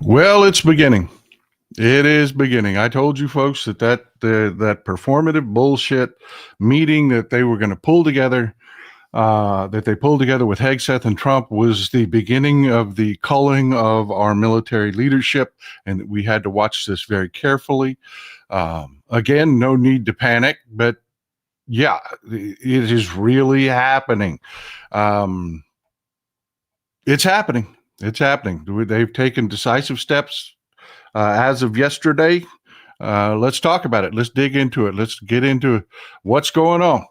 Well, it's beginning. It is beginning. I told you folks that performative bullshit meeting that they were going to pull together, that they pulled together with Hegseth and Trump was the beginning of the culling of our military leadership, and that we had to watch this very carefully. Again, no need to panic, but yeah, it is really happening. Um, it's happening. It's happening. They've taken decisive steps as of yesterday. Let's talk about it. Let's dig into it. Let's get into what's going on.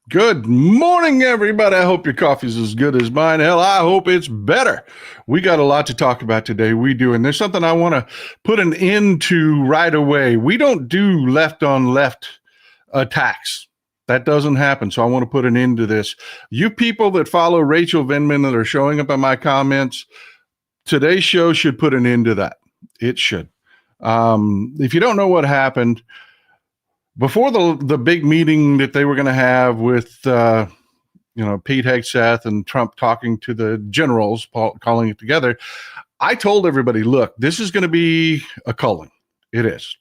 Good morning, everybody. I hope your coffee's as good as mine. Hell, I hope it's better. We got a lot to talk about today. We do. And there's something I want to put an end to right away. We don't do left on left attacks. That doesn't happen. So I want to put an end to this. You people that follow Rachel Vindman that are showing up in my comments, today's show should put an end to that. It should. If you don't know what happened, before the big meeting that they were going to have with Pete Hegseth and Trump talking to the generals, calling it together, I told everybody, look, this is going to be a culling. It is.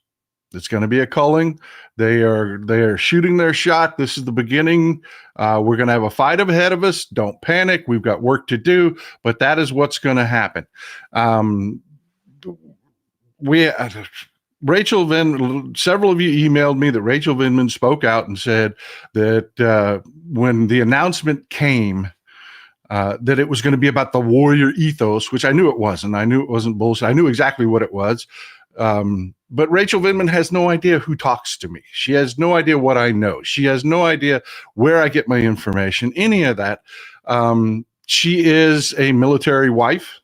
It's going to be a culling. They are shooting their shot. This is the beginning. We're going to have a fight ahead of us. Don't panic. We've got work to do, but that is what's going to happen. Several of you emailed me that Rachel Vindman spoke out and said that when the announcement came, that it was going to be about the warrior ethos, which I knew it wasn't. I knew it wasn't bullshit. I knew exactly what it was. But Rachel Vindman has no idea who talks to me. She has no idea what I know. She has no idea where I get my information, any of that. She is a military wife,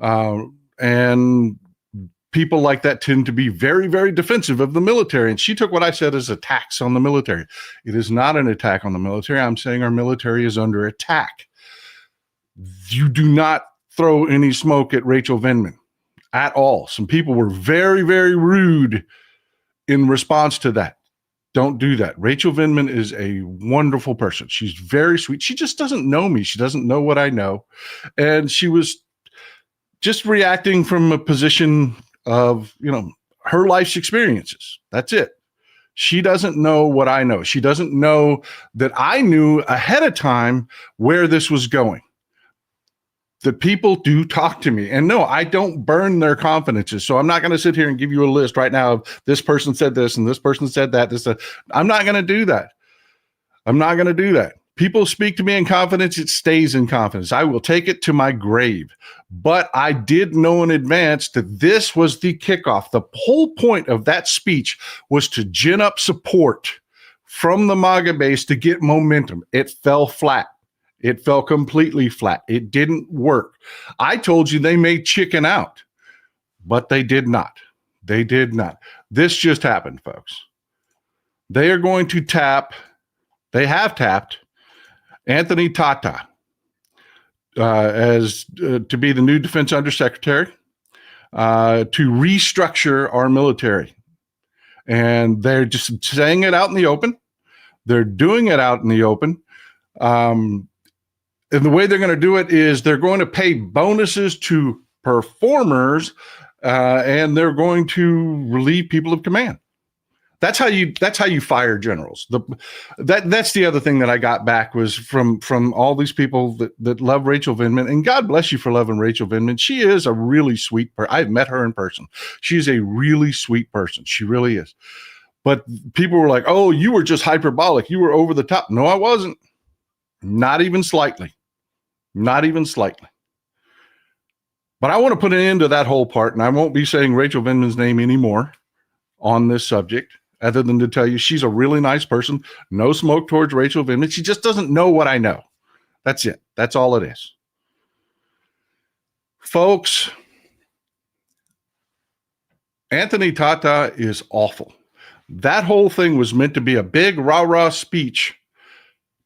and people like that tend to be very, very defensive of the military. And she took what I said as attacks on the military. It is not an attack on the military. I'm saying our military is under attack. You do not throw any smoke at Rachel Vindman at all. Some people were very, very rude in response to that. Don't do that. Rachel Vindman is a wonderful person. She's very sweet. She just doesn't know me. She doesn't know what I know. And she was just reacting from a position of, her life's experiences. That's it. She doesn't know what I know. She doesn't know that I knew ahead of time where this was going. That people do talk to me. And no, I don't burn their confidences. So I'm not going to sit here and give you a list right now of this person said this and this person said that. I'm not going to do that. I'm not going to do that. People speak to me in confidence. It stays in confidence. I will take it to my grave. But I did know in advance that this was the kickoff. The whole point of that speech was to gin up support from the MAGA base to get momentum. It fell flat. It fell completely flat. It didn't work. I told you they may chicken out, but they did not. They did not. This just happened, folks. They are going to they have tapped Anthony Tata as to be the new defense undersecretary to restructure our military. And they're just saying it out in the open. They're doing it out in the open. And the way they're going to do it is they're going to pay bonuses to performers and they're going to relieve people of command. That's how you fire generals. That's the other thing that I got back was from all these people that love Rachel Vindman, and God bless you for loving Rachel Vindman. She is a really sweet person. I've met her in person. She's a really sweet person. She really is. But people were like, "Oh, you were just hyperbolic. You were over the top." No, I wasn't. Not even slightly. Not even slightly. But I want to put an end to that whole part, and I won't be saying Rachel Vindman's name anymore on this subject, other than to tell you she's a really nice person. No smoke towards Rachel Vindman. She just doesn't know what I know. That's it. That's all it is. Folks, Anthony Tata is awful. That whole thing was meant to be a big rah-rah speech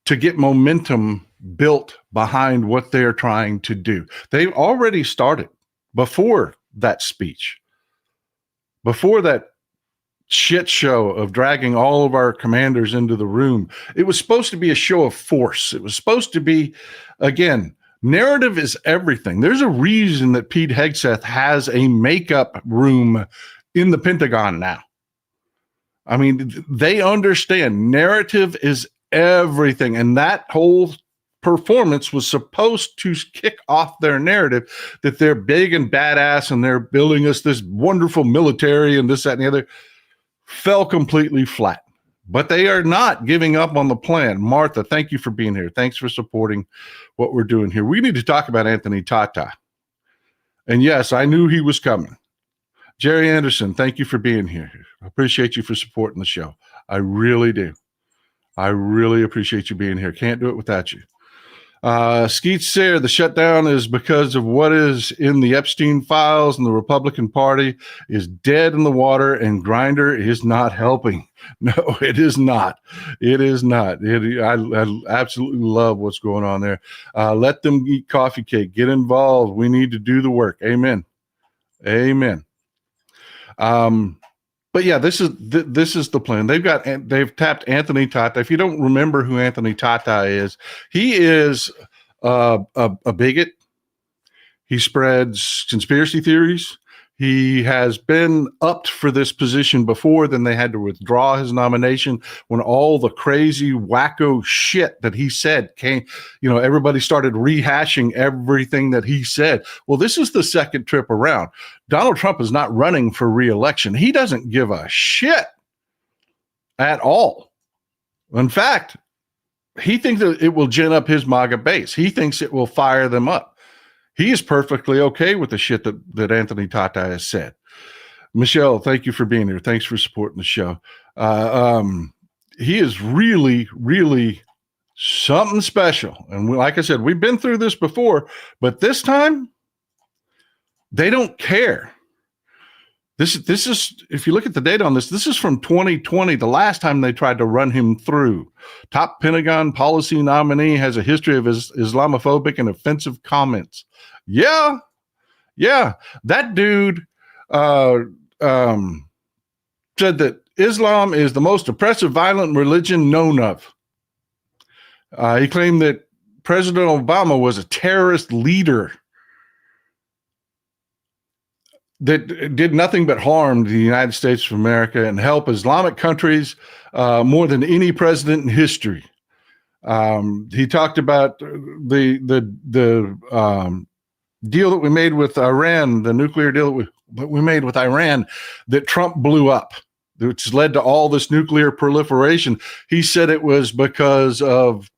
to get momentum built behind what they're trying to do. They've already started before that speech, before that shit show of dragging all of our commanders into the room. It was supposed to be a show of force. It was supposed to be, again, narrative is everything. There's a reason that Pete Hegseth has a makeup room in the Pentagon now. I mean, they understand narrative is everything. And that whole performance was supposed to kick off their narrative that they're big and badass and they're building us this wonderful military and this, that, and the other. Fell completely flat. But they are not giving up on the plan. Martha, thank you for being here. Thanks for supporting what we're doing here. We need to talk about Anthony Tata. And yes, I knew he was coming. Jerry Anderson, thank you for being here. I appreciate you for supporting the show. I really do. I really appreciate you being here. Can't do it without you. Skeet Sayre, the shutdown is because of what is in the Epstein files, and the Republican Party is dead in the water, and Grindr is not helping. No, it is not. It is not. I absolutely love what's going on there. Let them eat coffee cake. Get involved. We need to do the work. Amen. Amen. But yeah, this is the plan. They've tapped Anthony Tata. If you don't remember who Anthony Tata is, he is a bigot. He spreads conspiracy theories. He has been upped for this position before. Then they had to withdraw his nomination when all the crazy wacko shit that he said came. You know, everybody started rehashing everything that he said. Well, this is the second trip around. Donald Trump is not running for re-election. He doesn't give a shit at all. In fact, he thinks that it will gin up his MAGA base. He thinks it will fire them up. He is perfectly okay with the shit that Anthony Tata has said. Michelle, thank you for being here. Thanks for supporting the show. He is really, really something special. And like I said, we've been through this before, but this time they don't care. This is, if you look at the data on this is from 2020, the last time they tried to run him through. Top Pentagon policy nominee has a history of Islamophobic and offensive comments. Yeah. That dude said that Islam is the most oppressive, violent religion known of. He claimed that President Obama was a terrorist leader that did nothing but harm to the United States of America and help Islamic countries more than any president in history. He talked about the deal that we made with Iran, the nuclear deal that we made with Iran, that Trump blew up, which led to all this nuclear proliferation. He said it was because of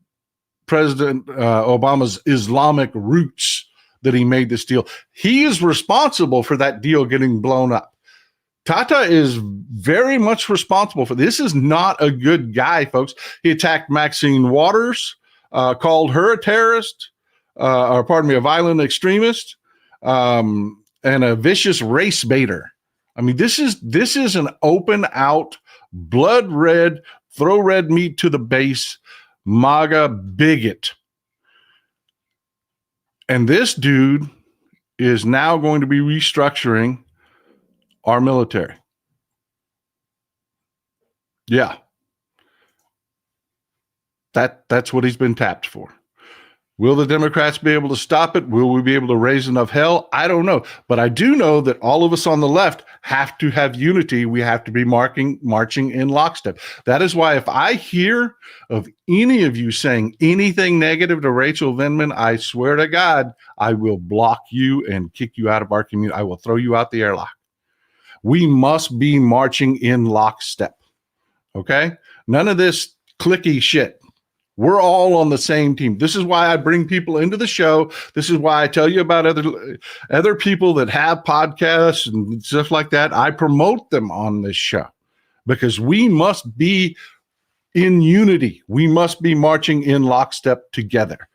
President Obama's Islamic roots that he made this deal. He is responsible for that deal getting blown up. Tata is very much responsible for this. Is not a good guy, folks. He attacked Maxine Waters, called her a terrorist, a violent extremist, and a vicious race baiter. I mean, this is an open out, blood red, throw red meat to the base, MAGA bigot. And this dude is now going to be restructuring our military. Yeah. That's what he's been tapped for. Will the Democrats be able to stop it? Will we be able to raise enough hell? I don't know. But I do know that all of us on the left have to have unity. We have to be marching in lockstep. That is why if I hear of any of you saying anything negative to Rachel Vindman, I swear to God, I will block you and kick you out of our community. I will throw you out the airlock. We must be marching in lockstep. Okay? None of this cliquey shit. We're all on the same team. This is why I bring people into the show. This is why I tell you about other people that have podcasts and stuff like that. I promote them on this show because we must be in unity. We must be marching in lockstep together.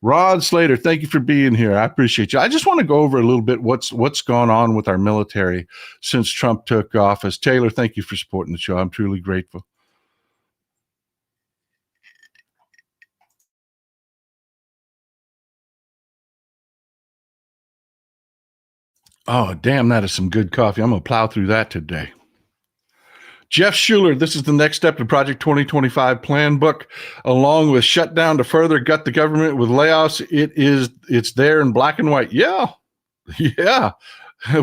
Rod Slater, thank you for being here. I appreciate you. I just want to go over a little bit what's gone on with our military since Trump took office. Taylor, thank you for supporting the show. I'm truly grateful. Oh, damn, that is some good coffee. I'm going to plow through that today. Jeff Schuler, this is the next step to Project 2025 plan book, along with Shutdown to further gut the government with layoffs. It's there in black and white. Yeah.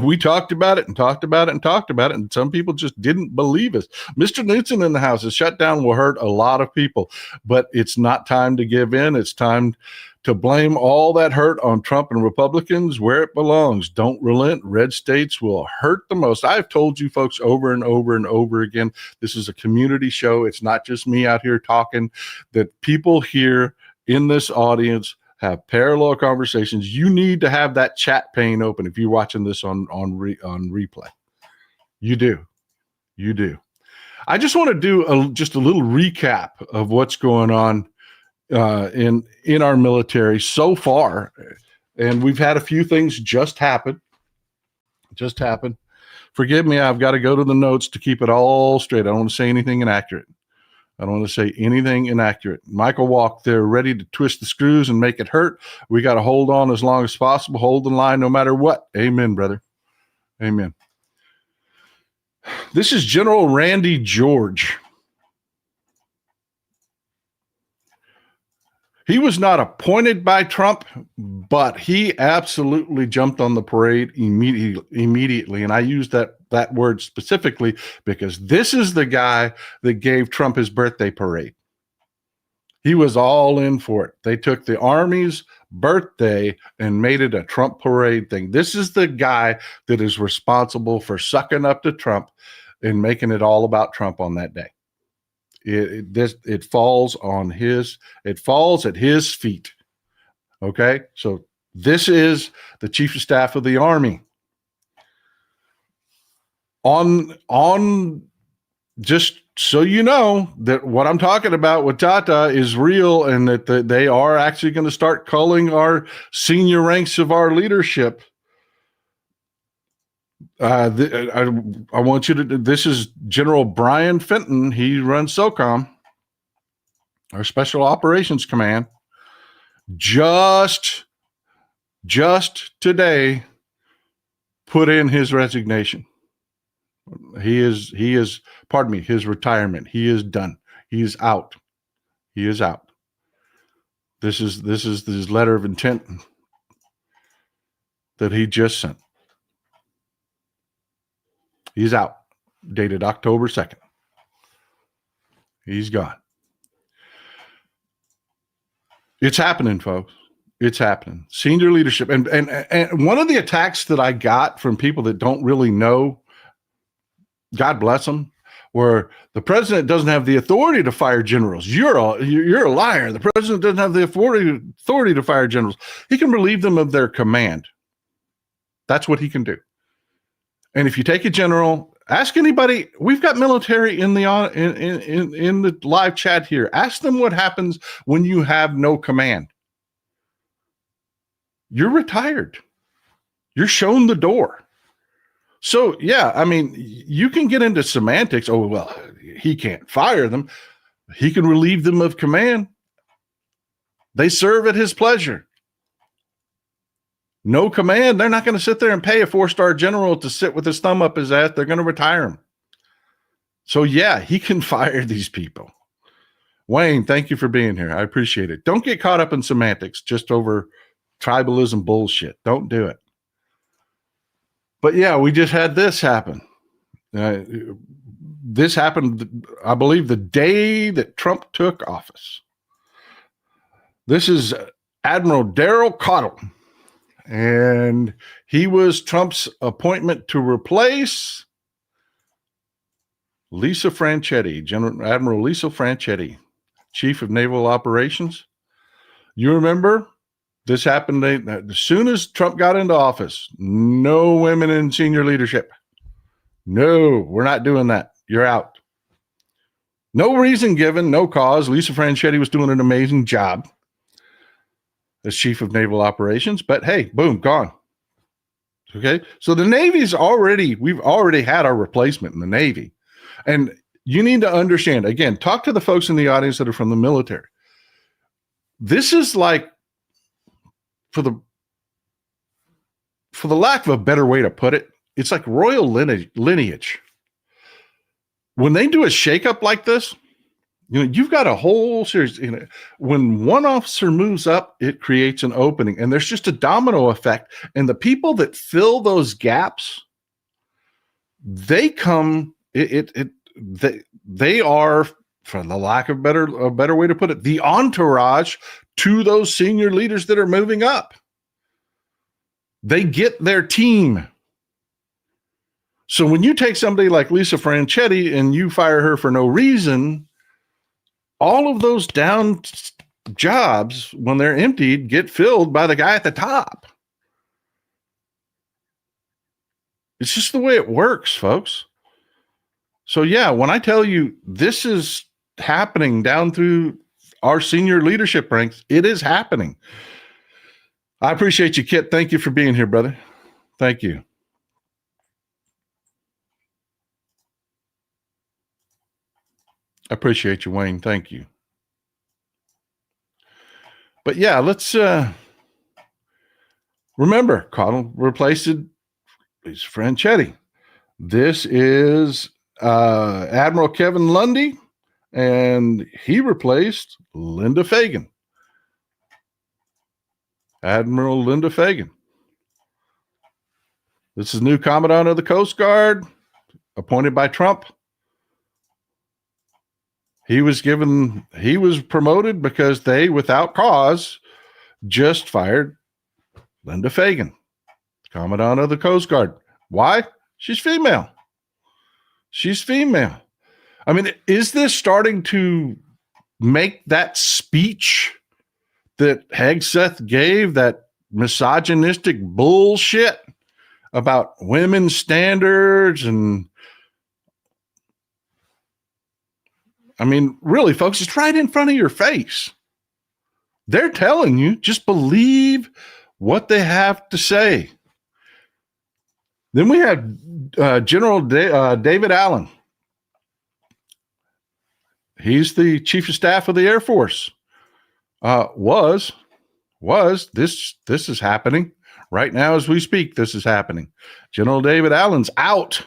We talked about it and talked about it and talked about it, and some people just didn't believe us. Mr. Newton in the house, a shutdown will hurt a lot of people, but it's not time to give in. It's time to blame all that hurt on Trump and Republicans where it belongs. Don't relent. Red states will hurt the most. I've told you folks over and over and over again, this is a community show. It's not just me out here talking, that people here in this audience have parallel conversations. You need to have that chat pane open if you're watching this on replay. You do. I just want to do just a little recap of what's going on in our military so far, and we've had a few things just happen. Forgive me, I've got to go to the notes to keep it all straight. I don't want to say anything inaccurate. Michael Walk, they're ready to twist the screws and make it hurt. We got to hold on as long as possible, hold the line no matter what. Amen, brother. Amen. This is General Randy George. He was not appointed by Trump, but he absolutely jumped on the parade immediately. And I use that word specifically because this is the guy that gave Trump his birthday parade. He was all in for it. They took the Army's birthday and made it a Trump parade thing. This is the guy that is responsible for sucking up to Trump and making it all about Trump on that day. It falls at his feet. Okay, so this is the Chief of Staff of the Army. On just so you know that what I'm talking about with Tata is real, and that they are actually going to start culling our senior ranks of our leadership. I want you to. This is General Brian Fenton. He runs SOCOM, our Special Operations Command. Just today, put in his resignation. He is. Pardon me. His retirement. He is done. He is out. This is his letter of intent that he just sent. He's out, dated October 2nd. He's gone. It's happening, folks. It's happening. Senior leadership. And one of the attacks that I got from people that don't really know, God bless them, where the president doesn't have the authority to fire generals. You're a liar. The president doesn't have the authority to fire generals. He can relieve them of their command. That's what he can do. And if you take a general, ask anybody. We've got military in the live chat here. Ask them what happens when you have no command. You're retired. You're shown the door. So yeah, I mean, you can get into semantics. Oh well, he can't fire them. He can relieve them of command. They serve at his pleasure. No command. They're not going to sit there and pay a 4-star general to sit with his thumb up his ass. They're going to retire him. So yeah, he can fire these people. Wayne, thank you for being here. I appreciate it. Don't get caught up in semantics just over tribalism bullshit. Don't do it. But yeah, we just had this happen. Uh, this happened, I believe, the day that Trump took office. This is Admiral Daryl Cottle, and he was Trump's appointment to replace Lisa Franchetti, Admiral Lisa Franchetti, Chief of Naval Operations. You remember this happened as soon as Trump got into office. No women in senior leadership. No, we're not doing that. You're out. No reason given, no cause. Lisa Franchetti was doing an amazing job as Chief of Naval Operations, but hey, boom, gone. Okay, so the Navy's we've already had our replacement in the Navy. And you need to understand, again, talk to the folks in the audience that are from the military. This is like, for the lack of a better way to put it, it's like royal lineage. When they do a shakeup like this, you've got a whole series. When one officer moves up, it creates an opening, and there's just a domino effect. And the people that fill those gaps, they come. They are, for the lack of a better way to put it, the entourage to those senior leaders that are moving up. They get their team. So when you take somebody like Lisa Franchetti and you fire her for no reason, all of those down jobs, when they're emptied, get filled by the guy at the top. It's just the way it works, folks. So yeah, when I tell you this is happening down through our senior leadership ranks, it is happening. I appreciate you, Kit. Thank you for being here, brother. Thank you. I appreciate you, Wayne. Thank you. But yeah, let's remember, Cottle replaced Lisa Franchetti. This is Admiral Kevin Lundy, and he replaced Linda Fagan. Admiral Linda Fagan. This is new Commandant of the Coast Guard, appointed by Trump. He was promoted because they, without cause, just fired Linda Fagan, Commandant of the Coast Guard. Why? She's female. She's female. I mean, is this starting to make that speech that Hegseth gave, that misogynistic bullshit about women's standards? And I mean, really, folks, it's right in front of your face. They're telling you, just believe what they have to say. Then we have General David Allen. He's the Chief of Staff of the Air Force. This is happening right now as we speak. This is happening. General David Allen's out.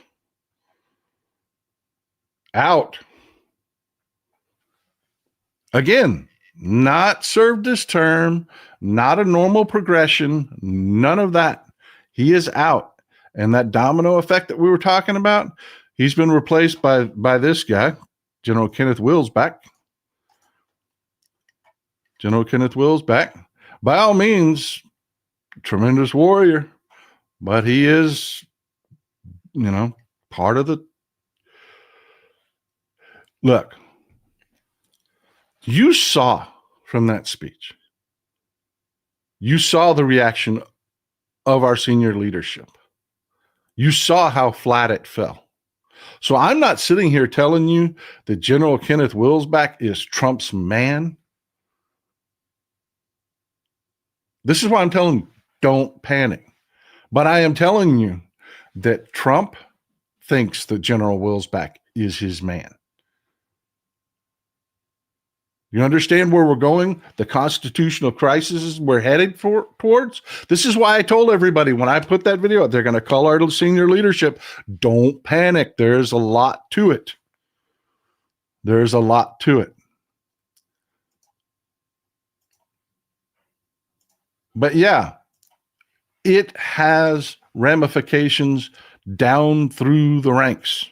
Again, not served his term, not a normal progression, none of that. He is out. And that domino effect that we were talking about, he's been replaced by this guy, General Kenneth Wilsback. General Kenneth Wilsback, by all means, tremendous warrior, but he is, part of the. Look, you saw from that speech, you saw the reaction of our senior leadership. You saw how flat it fell. So I'm not sitting here telling you that General Kenneth Wilsback is Trump's man. This is why I'm telling you, don't panic. But I am telling you that Trump thinks that General Wilsback is his man. You understand where we're going? The constitutional crisis we're headed towards? This is why I told everybody when I put that video out, they're going to call our senior leadership. Don't panic. There's a lot to it. There's a lot to it. But yeah, it has ramifications down through the ranks.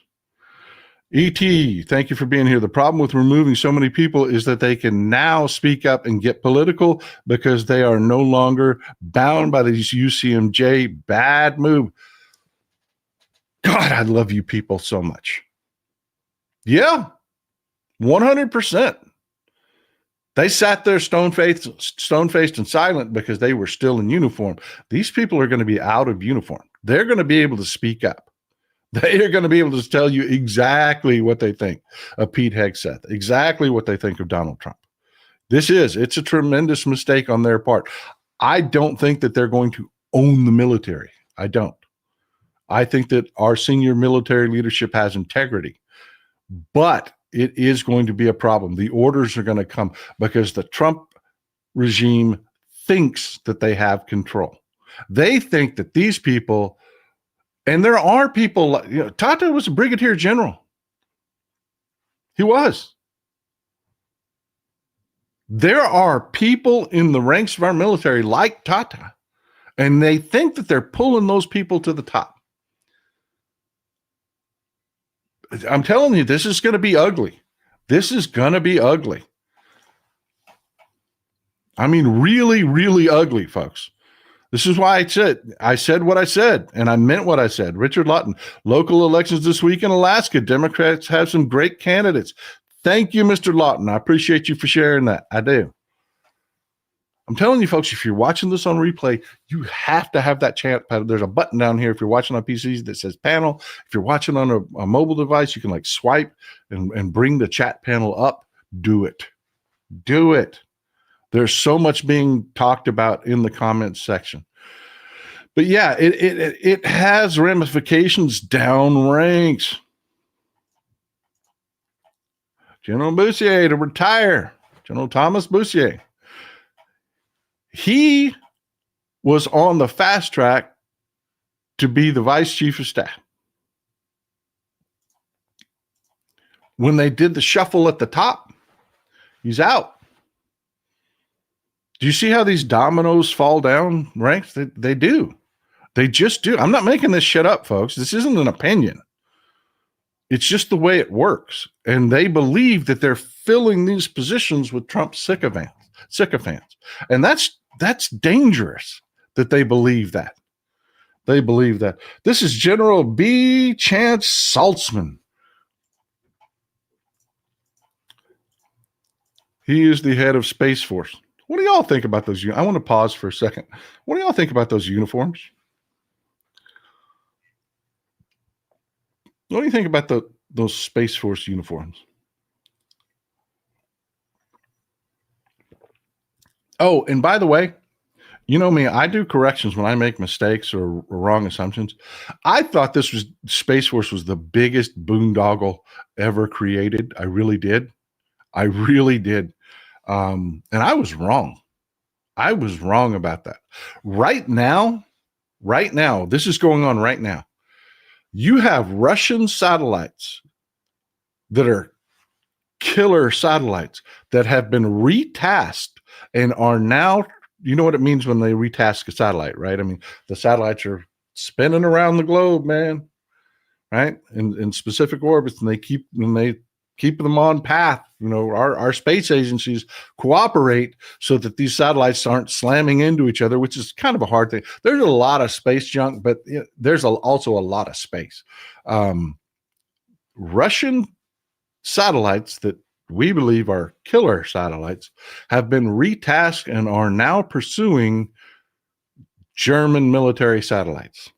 E.T., thank you for being here. The problem with removing so many people is that they can now speak up and get political because they are no longer bound by these UCMJ. Bad move. God, I love you people so much. Yeah, 100%. They sat there stone-faced and silent because they were still in uniform. These people are going to be out of uniform. They're going to be able to speak up. They are going to be able to tell you exactly what they think of Pete Hegseth, exactly what they think of Donald Trump. It's a tremendous mistake on their part. I don't think that they're going to own the military. I don't. I think that our senior military leadership has integrity, but it is going to be a problem. The orders are going to come because the Trump regime thinks that they have control. They think that these people, and there are people, Tata was a brigadier general. He was. There are people in the ranks of our military like Tata, and they think that they're pulling those people to the top. I'm telling you, this is going to be ugly. This is going to be ugly. I mean, really, really ugly, folks. This is why I said what I said, and I meant what I said. Richard Lawton, local elections this week in Alaska. Democrats have some great candidates. Thank you, Mr. Lawton. I appreciate you for sharing that. I do. I'm telling you, folks, if you're watching this on replay, you have to have that chat. There's a button down here if you're watching on PCs that says panel. If you're watching on a mobile device, you can like swipe and bring the chat panel up. Do it. Do it. There's so much being talked about in the comments section. But yeah, it has ramifications down ranks. General Boussier to retire. General Thomas Boussier. He was on the fast track to be the vice chief of staff. When they did the shuffle at the top, he's out. Do you see how these dominoes fall down ranks? They do. They just do. I'm not making this shit up, folks. This isn't an opinion. It's just the way it works. And they believe that they're filling these positions with Trump sycophants. And that's dangerous that they believe that. They believe that. This is General B. Chance Saltzman. He is the head of Space Force. What do y'all think about those? I want to pause for a second. What do y'all think about those uniforms? What do you think about those Space Force uniforms? Oh, and by the way, you know me, I do corrections when I make mistakes or wrong assumptions. I thought Space Force was the biggest boondoggle ever created. I really did. I really did. And I was wrong. I was wrong about that. Right now, this is going on right now. You have Russian satellites that are killer satellites that have been retasked and are now, you know what it means when they retask a satellite, right? I mean, the satellites are spinning around the globe, man, right? In specific orbits, and they keep them on path. You know, our space agencies cooperate so that these satellites aren't slamming into each other, which is kind of a hard thing. There's a lot of space junk, but there's also a lot of space. Russian satellites that we believe are killer satellites have been retasked and are now pursuing German military satellites.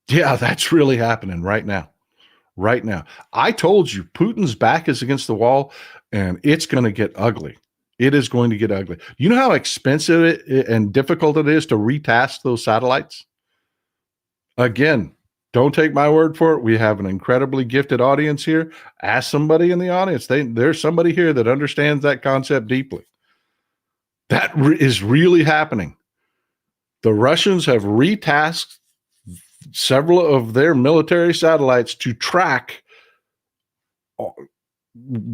Yeah, that's really happening right now. Right now. I told you Putin's back is against the wall and it's going to get ugly. It is going to get ugly. You know how expensive and difficult it is to retask those satellites? Again, don't take my word for it. We have an incredibly gifted audience here. Ask somebody in the audience. There's somebody here that understands that concept deeply. That is really happening. The Russians have retasked several of their military satellites to track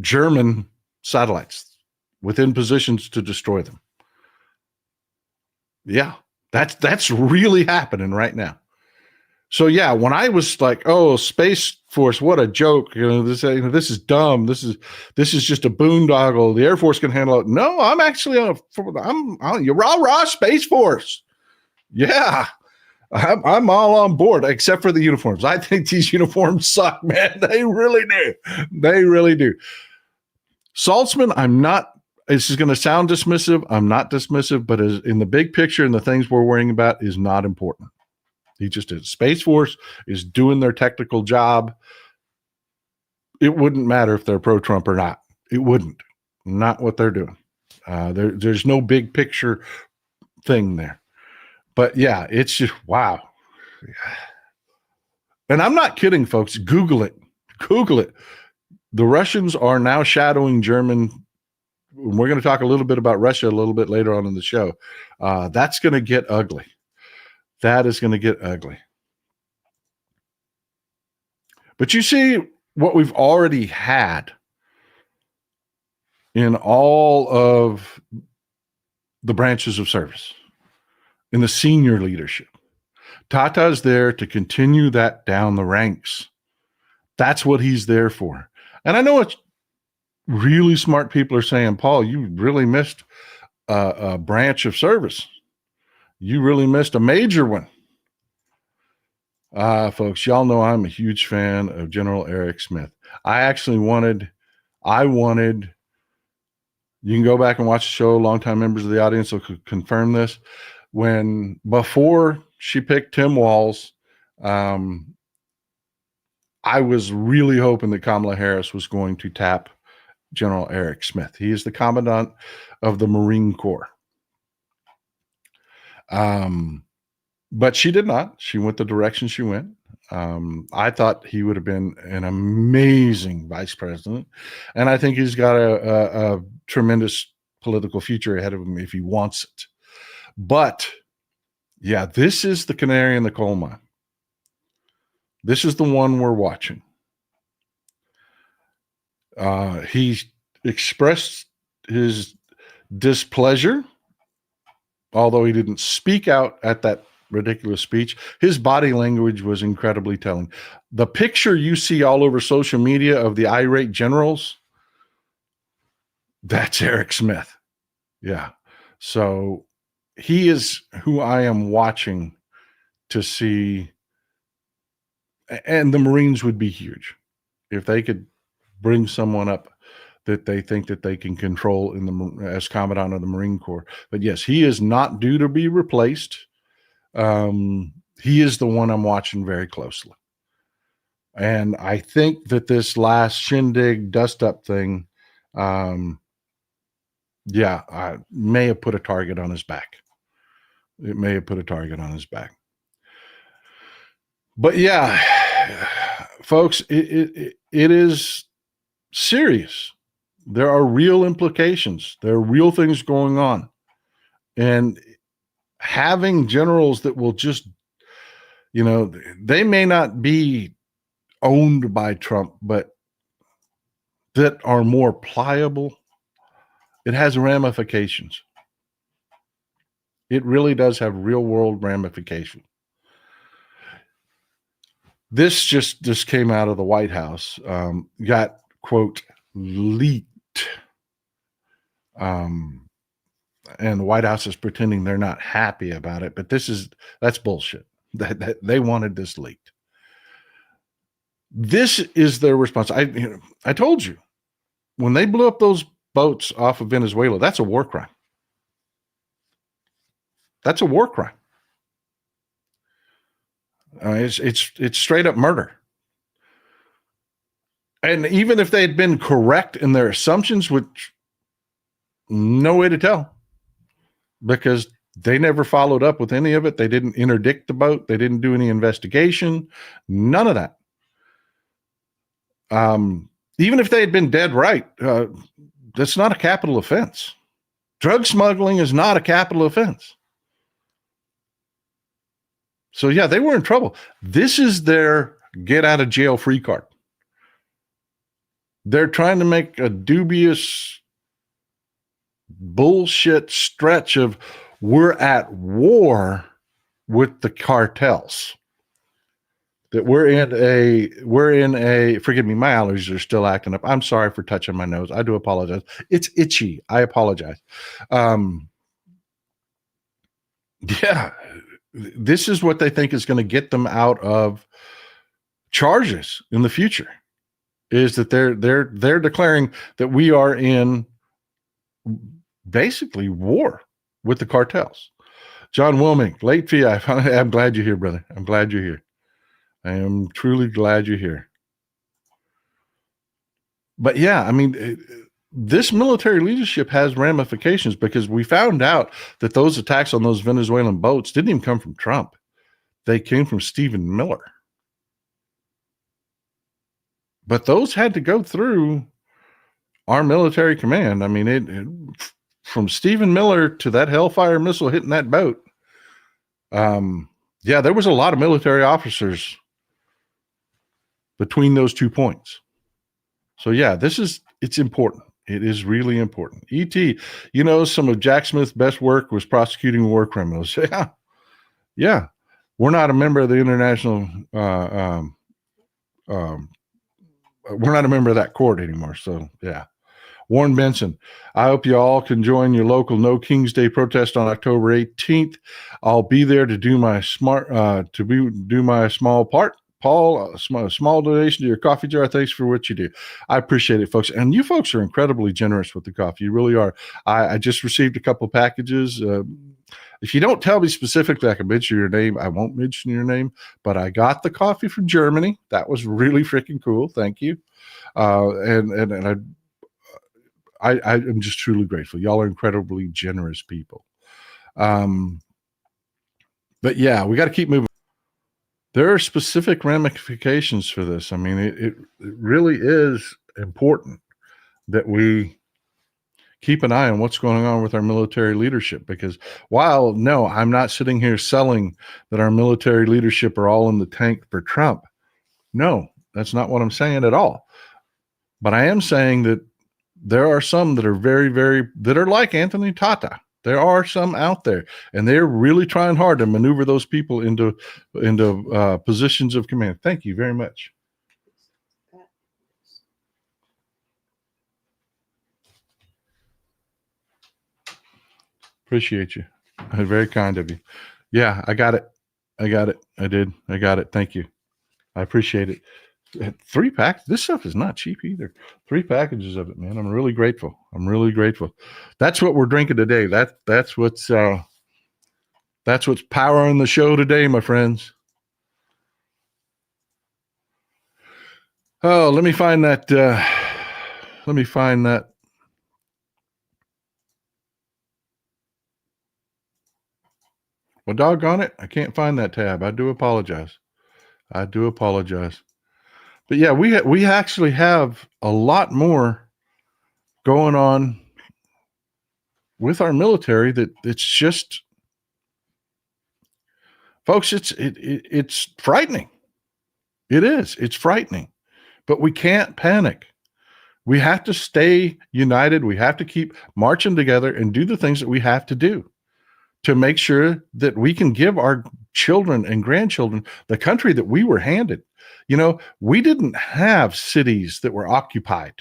German satellites within positions to destroy them. Yeah, That's really happening right now. So yeah, when I was like, "Oh, Space Force, what a joke! This is dumb. This is just a boondoggle. The Air Force can handle it." No, I'm actually you're rah Space Force. Yeah, I'm all on board, except for the uniforms. I think these uniforms suck, man. They really do. They really do. Saltzman, I'm not. This is going to sound dismissive. I'm not dismissive, but in the big picture and the things we're worrying about is not important. He just is. Space Force is doing their technical job. It wouldn't matter if they're pro-Trump or not. It wouldn't. Not what they're doing. There's no big picture thing there. But yeah, it's just wow. And I'm not kidding, folks. Google it. Google it. The Russians are now shadowing German. We're going to talk a little bit about Russia a little bit later on in the show. That's going to get ugly. That is going to get ugly. But you see what we've already had in all of the branches of service, in the senior leadership. Tata is there to continue that down the ranks. That's what he's there for. And I know it's really smart people are saying, Paul, you really missed a branch of service. You really missed a major one. Folks, y'all know I'm a huge fan of General Eric Smith. I wanted, you can go back and watch the show, longtime members of the audience will confirm this. Before she picked Tim Walz, I was really hoping that Kamala Harris was going to tap General Eric Smith. He is the Commandant of the Marine Corps. But she did not. She went the direction she went. I thought he would have been an amazing vice president. And I think he's got a tremendous political future ahead of him if he wants it. But yeah, this is the canary in the coal mine. This is the one we're watching. He expressed his displeasure, although he didn't speak out at that ridiculous speech. His body language was incredibly telling. The picture you see all over social media of the irate generals, that's Eric Smith. Yeah. So he is who I am watching to see. And the Marines would be huge if they could bring someone up that they think that they can control as Commandant of the Marine Corps. But yes, he is not due to be replaced. He is the one I'm watching very closely. And I think that this last shindig dust-up thing, I may have put a target on his back. It may have put a target on his back. But yeah, folks, it is serious. There are real implications. There are real things going on. And having generals that will just, they may not be owned by Trump, but that are more pliable, it has ramifications. It really does have real world ramifications. This just came out of the White House, got, quote, leaked. And the White House is pretending they're not happy about it, but that's bullshit. That they wanted this leaked. This is their response. I told you, when they blew up those boats off of Venezuela, that's a war crime. That's a war crime. It's straight up murder. And even if they had been correct in their assumptions, which no way to tell, because they never followed up with any of it. They didn't interdict the boat. They didn't do any investigation. None of that. Even if they had been dead right, that's not a capital offense. Drug smuggling is not a capital offense. So yeah, they were in trouble. This is their get out of jail free card. They're trying to make a dubious bullshit stretch of we're at war with the cartels. That we're in a, forgive me, my allergies are still acting up. I'm sorry for touching my nose. I do apologize. It's itchy. I apologize. Yeah, this is what they think is going to get them out of charges in the future, is that they're declaring that we are in basically war with the cartels. John Wilming, late fee. I'm glad you're here, brother. I'm glad you're here. I am truly glad you're here. But yeah, I mean, this military leadership has ramifications, because we found out that those attacks on those Venezuelan boats didn't even come from Trump. They came from Stephen Miller. But those had to go through our military command. I mean, from Stephen Miller to that Hellfire missile hitting that boat. Yeah, there was a lot of military officers between those 2 points. So yeah, it's important. It is really important. E.T., some of Jack Smith's best work was prosecuting war criminals. Yeah. We're not a member of the international, we're not a member of that court anymore. So yeah. Warren Benson, I hope you all can join your local No King's Day protest on October 18th. I'll be there to do my small part. Paul, a small donation to your coffee jar. Thanks for what you do. I appreciate it, folks. And you folks are incredibly generous with the coffee. You really are. I just received a couple packages. If you don't tell me specifically, I can mention your name. I won't mention your name, but I got the coffee from Germany. That was really freaking cool. Thank you. And I'm just truly grateful. Y'all are incredibly generous people. But yeah, we got to keep moving. There are specific ramifications for this. I mean, it really is important that we keep an eye on what's going on with our military leadership, because while, no, I'm not sitting here selling that our military leadership are all in the tank for Trump. No, that's not what I'm saying at all. But I am saying that there are some that are that are like Anthony Tata. There are some out there, and they're really trying hard to maneuver those people into positions of command. Thank you very much. Appreciate you. Very kind of you. Yeah, I got it. I did. I got it. Thank you. I appreciate it. 3 packs. This stuff is not cheap either. 3 packages of it, man. I'm really grateful. That's what we're drinking today. That's what's powering the show today, my friends. Oh, let me find that. Well, doggone it, I can't find that tab. I do apologize. But yeah, we actually have a lot more going on with our military that it's just, folks, it's frightening. It is. It's frightening. But we can't panic. We have to stay united. We have to keep marching together and do the things that we have to do to make sure that we can give our children and grandchildren the country that we were handed. We didn't have cities that were occupied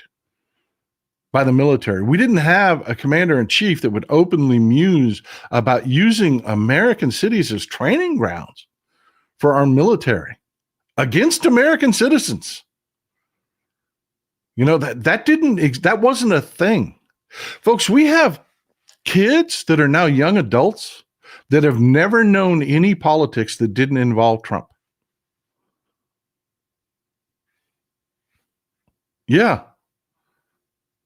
by the military. We didn't have a commander in chief that would openly muse about using American cities as training grounds for our military against American citizens. That wasn't a thing. Folks, we have kids that are now young adults that have never known any politics that didn't involve Trump. Yeah.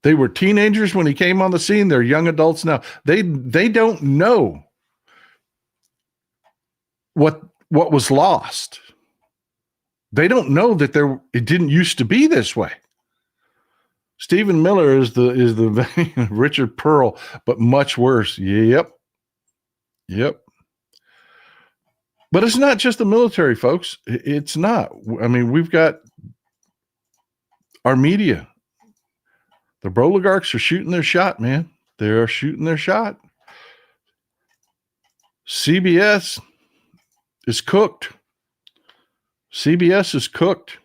They were teenagers when he came on the scene. They're young adults now. They don't know what was lost. They don't know that it didn't used to be this way. Stephen Miller is the Richard Pearl, but much worse. Yep. But it's not just the military, folks. It's not. I mean, we've got our media. The oligarchs are shooting their shot, man. They are shooting their shot. CBS is cooked. CBS is cooked.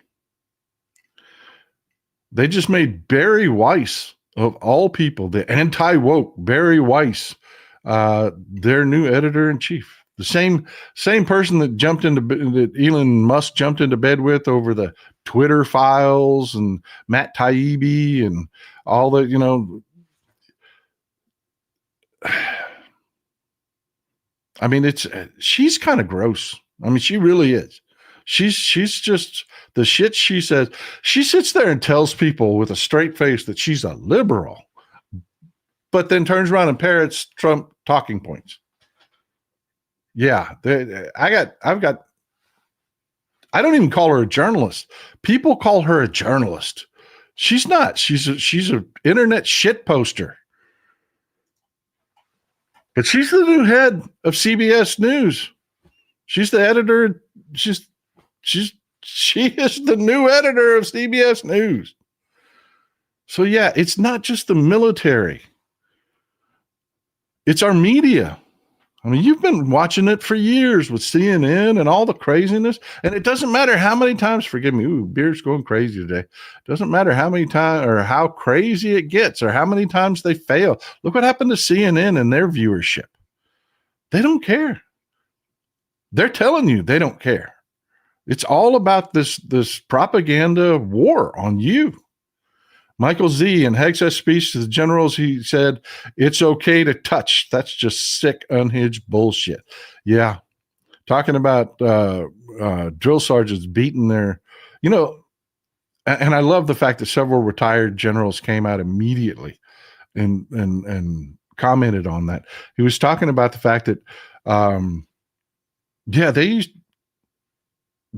They just made Barry Weiss, of all people, the anti-woke Barry Weiss, their new editor-in-chief. The same person that Elon Musk jumped into bed with over the Twitter files and Matt Taibbi and all the, I mean, she's kind of gross. I mean, she really is. She's just the shit she says. She sits there and tells people with a straight face that she's a liberal, but then turns around and parrots Trump talking points. Yeah, I don't even call her a journalist. People call her a journalist. She's not. She's a internet shit poster. But she's the new head of CBS News. She's the editor. She is the new editor of CBS News. So yeah, it's not just the military. It's our media. I mean, you've been watching it for years with CNN and all the craziness. And it doesn't matter how many times, forgive me, beer's going crazy today. It doesn't matter how many times or how crazy it gets or how many times they fail. Look what happened to CNN and their viewership. They don't care. They're telling you they don't care. It's all about this propaganda war on you. Michael Z. in Hex's speech to the generals, he said, it's okay to touch. That's just sick, unhinged bullshit. Yeah. Talking about drill sergeants beating their, and I love the fact that several retired generals came out immediately and commented on that. He was talking about the fact that,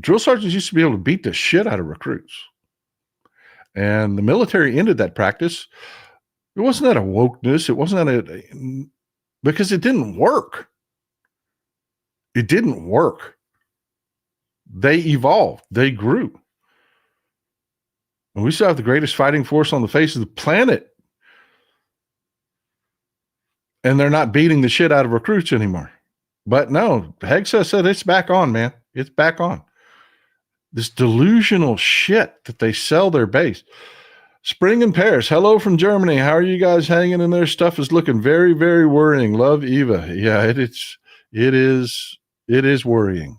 drill sergeants used to be able to beat the shit out of recruits. And the military ended that practice. It wasn't out of wokeness. It wasn't because it didn't work. It didn't work. They evolved. They grew. And we still have the greatest fighting force on the face of the planet. And they're not beating the shit out of recruits anymore. But no, Hexa said it's back on, man. It's back on. This delusional shit that they sell their base. Spring in Paris. Hello from Germany. How are you guys hanging in there? Stuff is looking very, very worrying. Love, Eva. Yeah, it is worrying.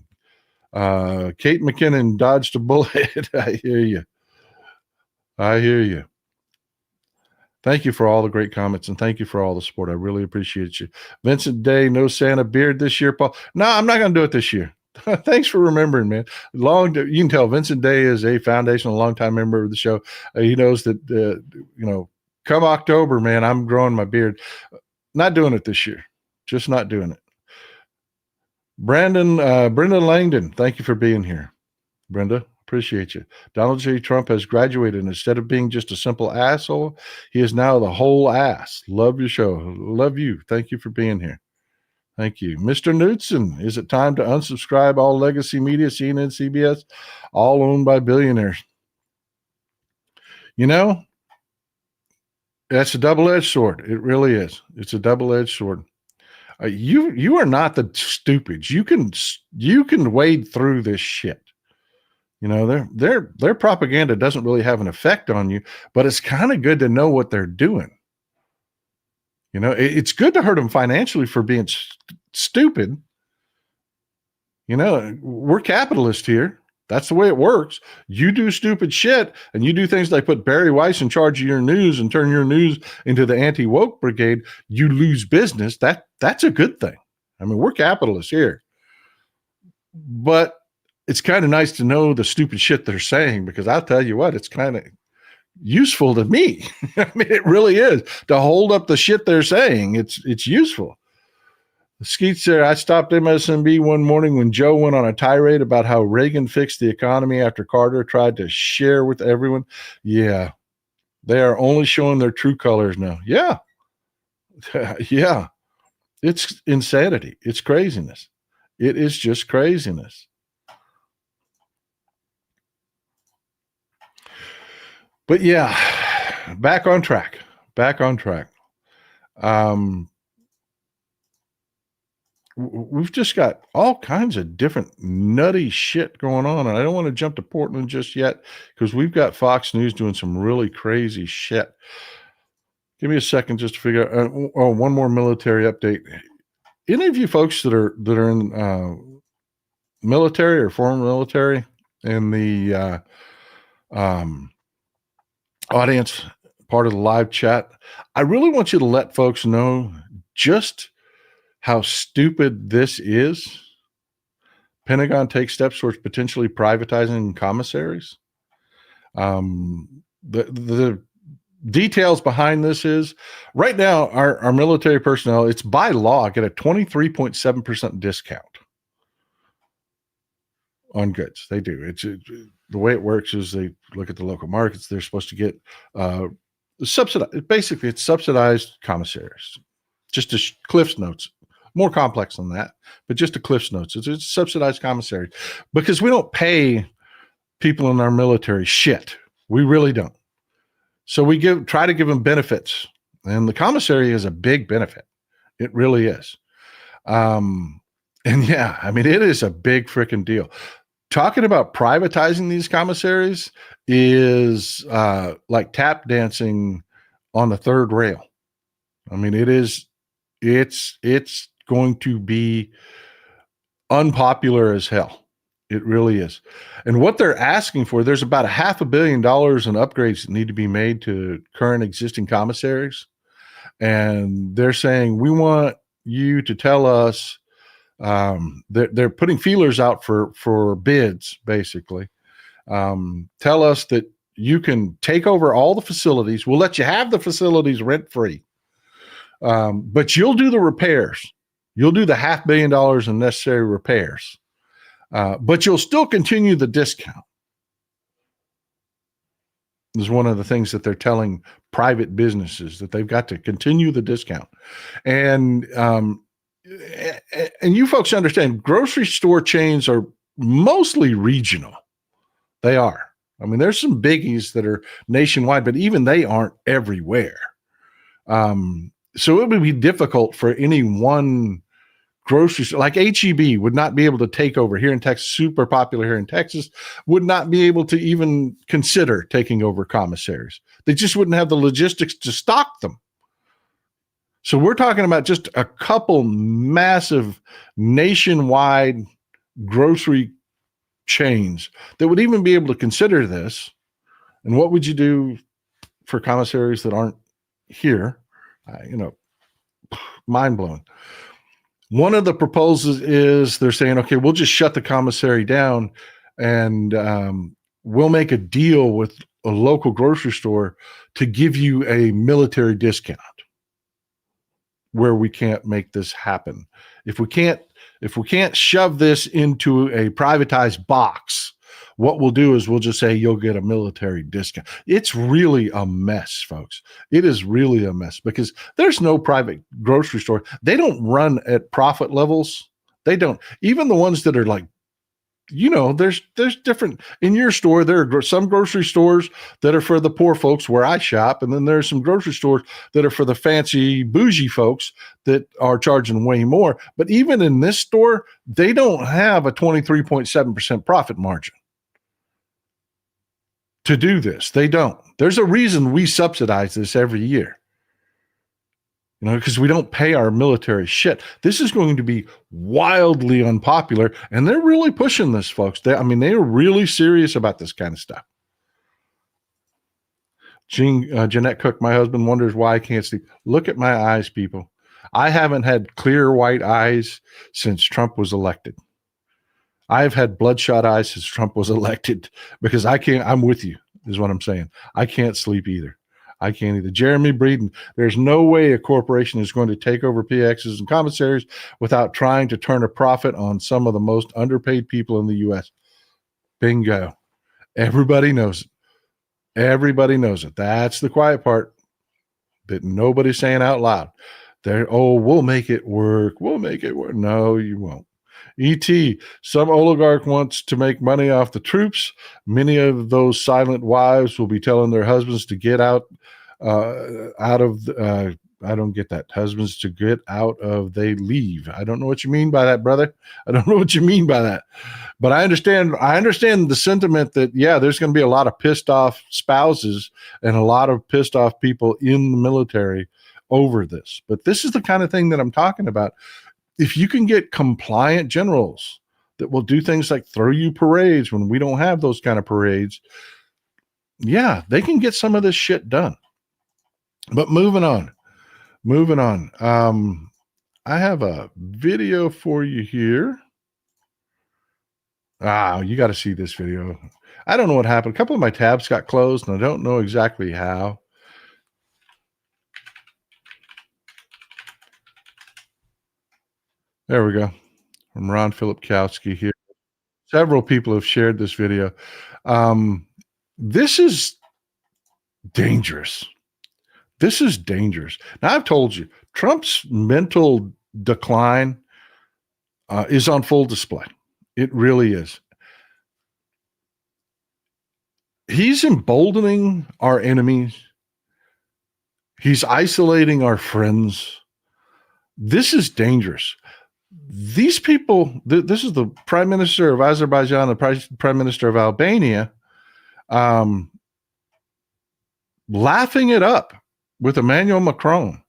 Kate McKinnon dodged a bullet. I hear you. Thank you for all the great comments and thank you for all the support. I really appreciate you. Vincent Day, no Santa beard this year, Paul. No, I'm not going to do it this year. Thanks for remembering, man. You can tell Vincent Day is a foundational, longtime member of the show. He knows that, come October, man, I'm growing my beard. Not doing it this year. Just not doing it. Brenda Langdon, thank you for being here. Brenda, appreciate you. Donald J. Trump has graduated. Instead of being just a simple asshole, he is now the whole ass. Love your show. Love you. Thank you for being here. Thank you. Mr. Knudsen, is it time to unsubscribe all legacy media, CNN, CBS, all owned by billionaires? That's a double-edged sword. It really is. It's a double-edged sword. You are not the stupids. You can wade through this shit. Their propaganda doesn't really have an effect on you, but it's kind of good to know what they're doing. It's good to hurt them financially for being stupid. We're capitalists here. That's the way it works. You do stupid shit and you do things like put Barry Weiss in charge of your news and turn your news into the anti-woke brigade. You lose business. That's a good thing. I mean, we're capitalists here. But it's kind of nice to know the stupid shit they're saying because I'll tell you what, it's kind of useful to me. I mean, it really is to hold up the shit they're saying. It's useful. Skeet said, I stopped MSNB one morning when Joe went on a tirade about how Reagan fixed the economy after Carter tried to share with everyone. Yeah. They are only showing their true colors now. Yeah. Yeah. It's insanity. It's craziness. It is just craziness. But yeah, back on track. we've just got all kinds of different nutty shit going on. And I don't want to jump to Portland just yet because we've got Fox News doing some really crazy shit. Give me a second just to figure out. One more military update. Any of you folks that are in military or former military in the audience part of the live chat, I really want you to let folks know just how stupid this is. Pentagon takes steps towards potentially privatizing commissaries. The details behind this is right now our military personnel, it's by law, get a 23.7% discount on goods. They do. It's the way it works is they look at the local markets. They're supposed to get subsidized. Basically, it's subsidized commissaries. Just a Cliff's Notes. More complex than that, but just a Cliff's Notes. It's subsidized commissary because we don't pay people in our military shit. We really don't. So we try to give them benefits, and the commissary is a big benefit. It really is. And yeah, I mean, it is a big freaking deal. Talking about privatizing these commissaries is like tap dancing on the third rail. I mean, it's going to be unpopular as hell. It really is. And what they're asking for, there's about $500 million in upgrades that need to be made to current existing commissaries. And they're saying, we want you to tell us, they're putting feelers out for bids, basically. Tell us that you can take over all the facilities. We'll let you have the facilities rent-free. But you'll do the repairs. You'll do the $500 million in necessary repairs. But you'll still continue the discount. This is one of the things that they're telling private businesses, that they've got to continue the discount. And you folks understand, grocery store chains are mostly regional. They are. I mean, there's some biggies that are nationwide, but even they aren't everywhere. So it would be difficult for any one grocery store, like HEB would not be able to take over here in Texas, super popular here in Texas, would not be able to even consider taking over commissaries. They just wouldn't have the logistics to stock them. So we're talking about just a couple massive nationwide grocery chains that would even be able to consider this. And what would you do for commissaries that aren't here? Mind blowing. One of the proposals is they're saying, okay, we'll just shut the commissary down and we'll make a deal with a local grocery store to give you a military discount where we can't make this happen. If we can't shove this into a privatized box, what we'll do is we'll just say you'll get a military discount. It's really a mess, folks. It is really a mess because there's no private grocery store. They don't run at profit levels. They don't. Even the ones that are like, there's different in your store. There are some grocery stores that are for the poor folks where I shop. And then there's some grocery stores that are for the fancy bougie folks that are charging way more. But even in this store, they don't have a 23.7% profit margin to do this. They don't. There's a reason we subsidize this every year. Because we don't pay our military shit. This is going to be wildly unpopular, and they're really pushing this, folks. They are really serious about this kind of stuff. Jeanette Cook, my husband wonders why I can't sleep. Look at my eyes, people. I haven't had clear white eyes since Trump was elected. I've had bloodshot eyes since Trump was elected because I'm with you, is what I'm saying. I can't sleep either. I can't either. Jeremy Breeden, there's no way a corporation is going to take over PXs and commissaries without trying to turn a profit on some of the most underpaid people in the U.S. Bingo. Everybody knows it. Everybody knows it. That's the quiet part that nobody's saying out loud. We'll make it work. We'll make it work. No, you won't. E.T., some oligarch wants to make money off the troops. Many of those silent wives will be telling their husbands to get out of I don't get that. Husbands to get out of, they leave. I don't know what you mean by that, brother. I don't know what you mean by that. But I understand the sentiment that, yeah, there's going to be a lot of pissed off spouses and a lot of pissed off people in the military over this. But this is the kind of thing that I'm talking about. If you can get compliant generals that will do things like throw you parades when we don't have those kind of parades, yeah, they can get some of this shit done. But moving on. I have a video for you here. You got to see this video. I don't know what happened. A couple of my tabs got closed, and I don't know exactly how. There we go. From Ron Filipkowski here. Several people have shared this video. This is dangerous. This is dangerous. Now, I've told you, Trump's mental decline is on full display. It really is. He's emboldening our enemies. He's isolating our friends. This is dangerous. These people, this is the Prime Minister of Azerbaijan, the Prime Minister of Albania, laughing it up with Emmanuel Macron,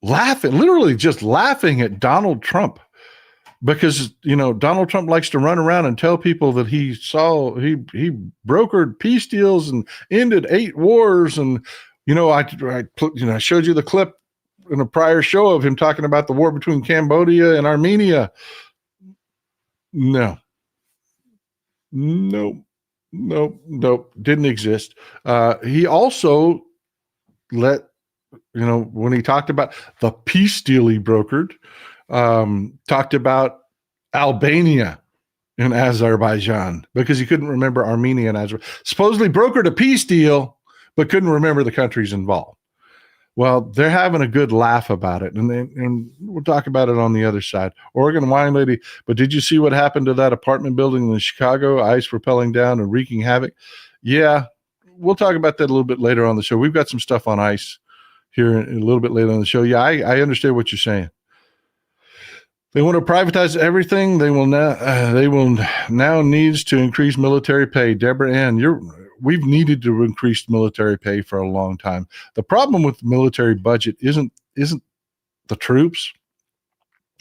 literally just laughing at Donald Trump, because, Donald Trump likes to run around and tell people that he brokered peace deals and ended 8 wars. And, I showed you the clip in a prior show of him talking about the war between Cambodia and Armenia. No, didn't exist. He also when he talked about the peace deal he brokered, talked about Albania and Azerbaijan because he couldn't remember Armenia and Azerbaijan. Supposedly brokered a peace deal, but couldn't remember the countries involved. Well, they're having a good laugh about it, and we'll talk about it on the other side. Oregon wine lady, but did you see what happened to that apartment building in Chicago? Ice rappelling down and wreaking havoc. Yeah, we'll talk about that a little bit later on the show. We've got some stuff on ice here a little bit later on the show. Yeah, I understand what you're saying. They want to privatize everything. They will now needs to increase military pay. Deborah Ann, we've needed to increase military pay for a long time. The problem with the military budget isn't the troops.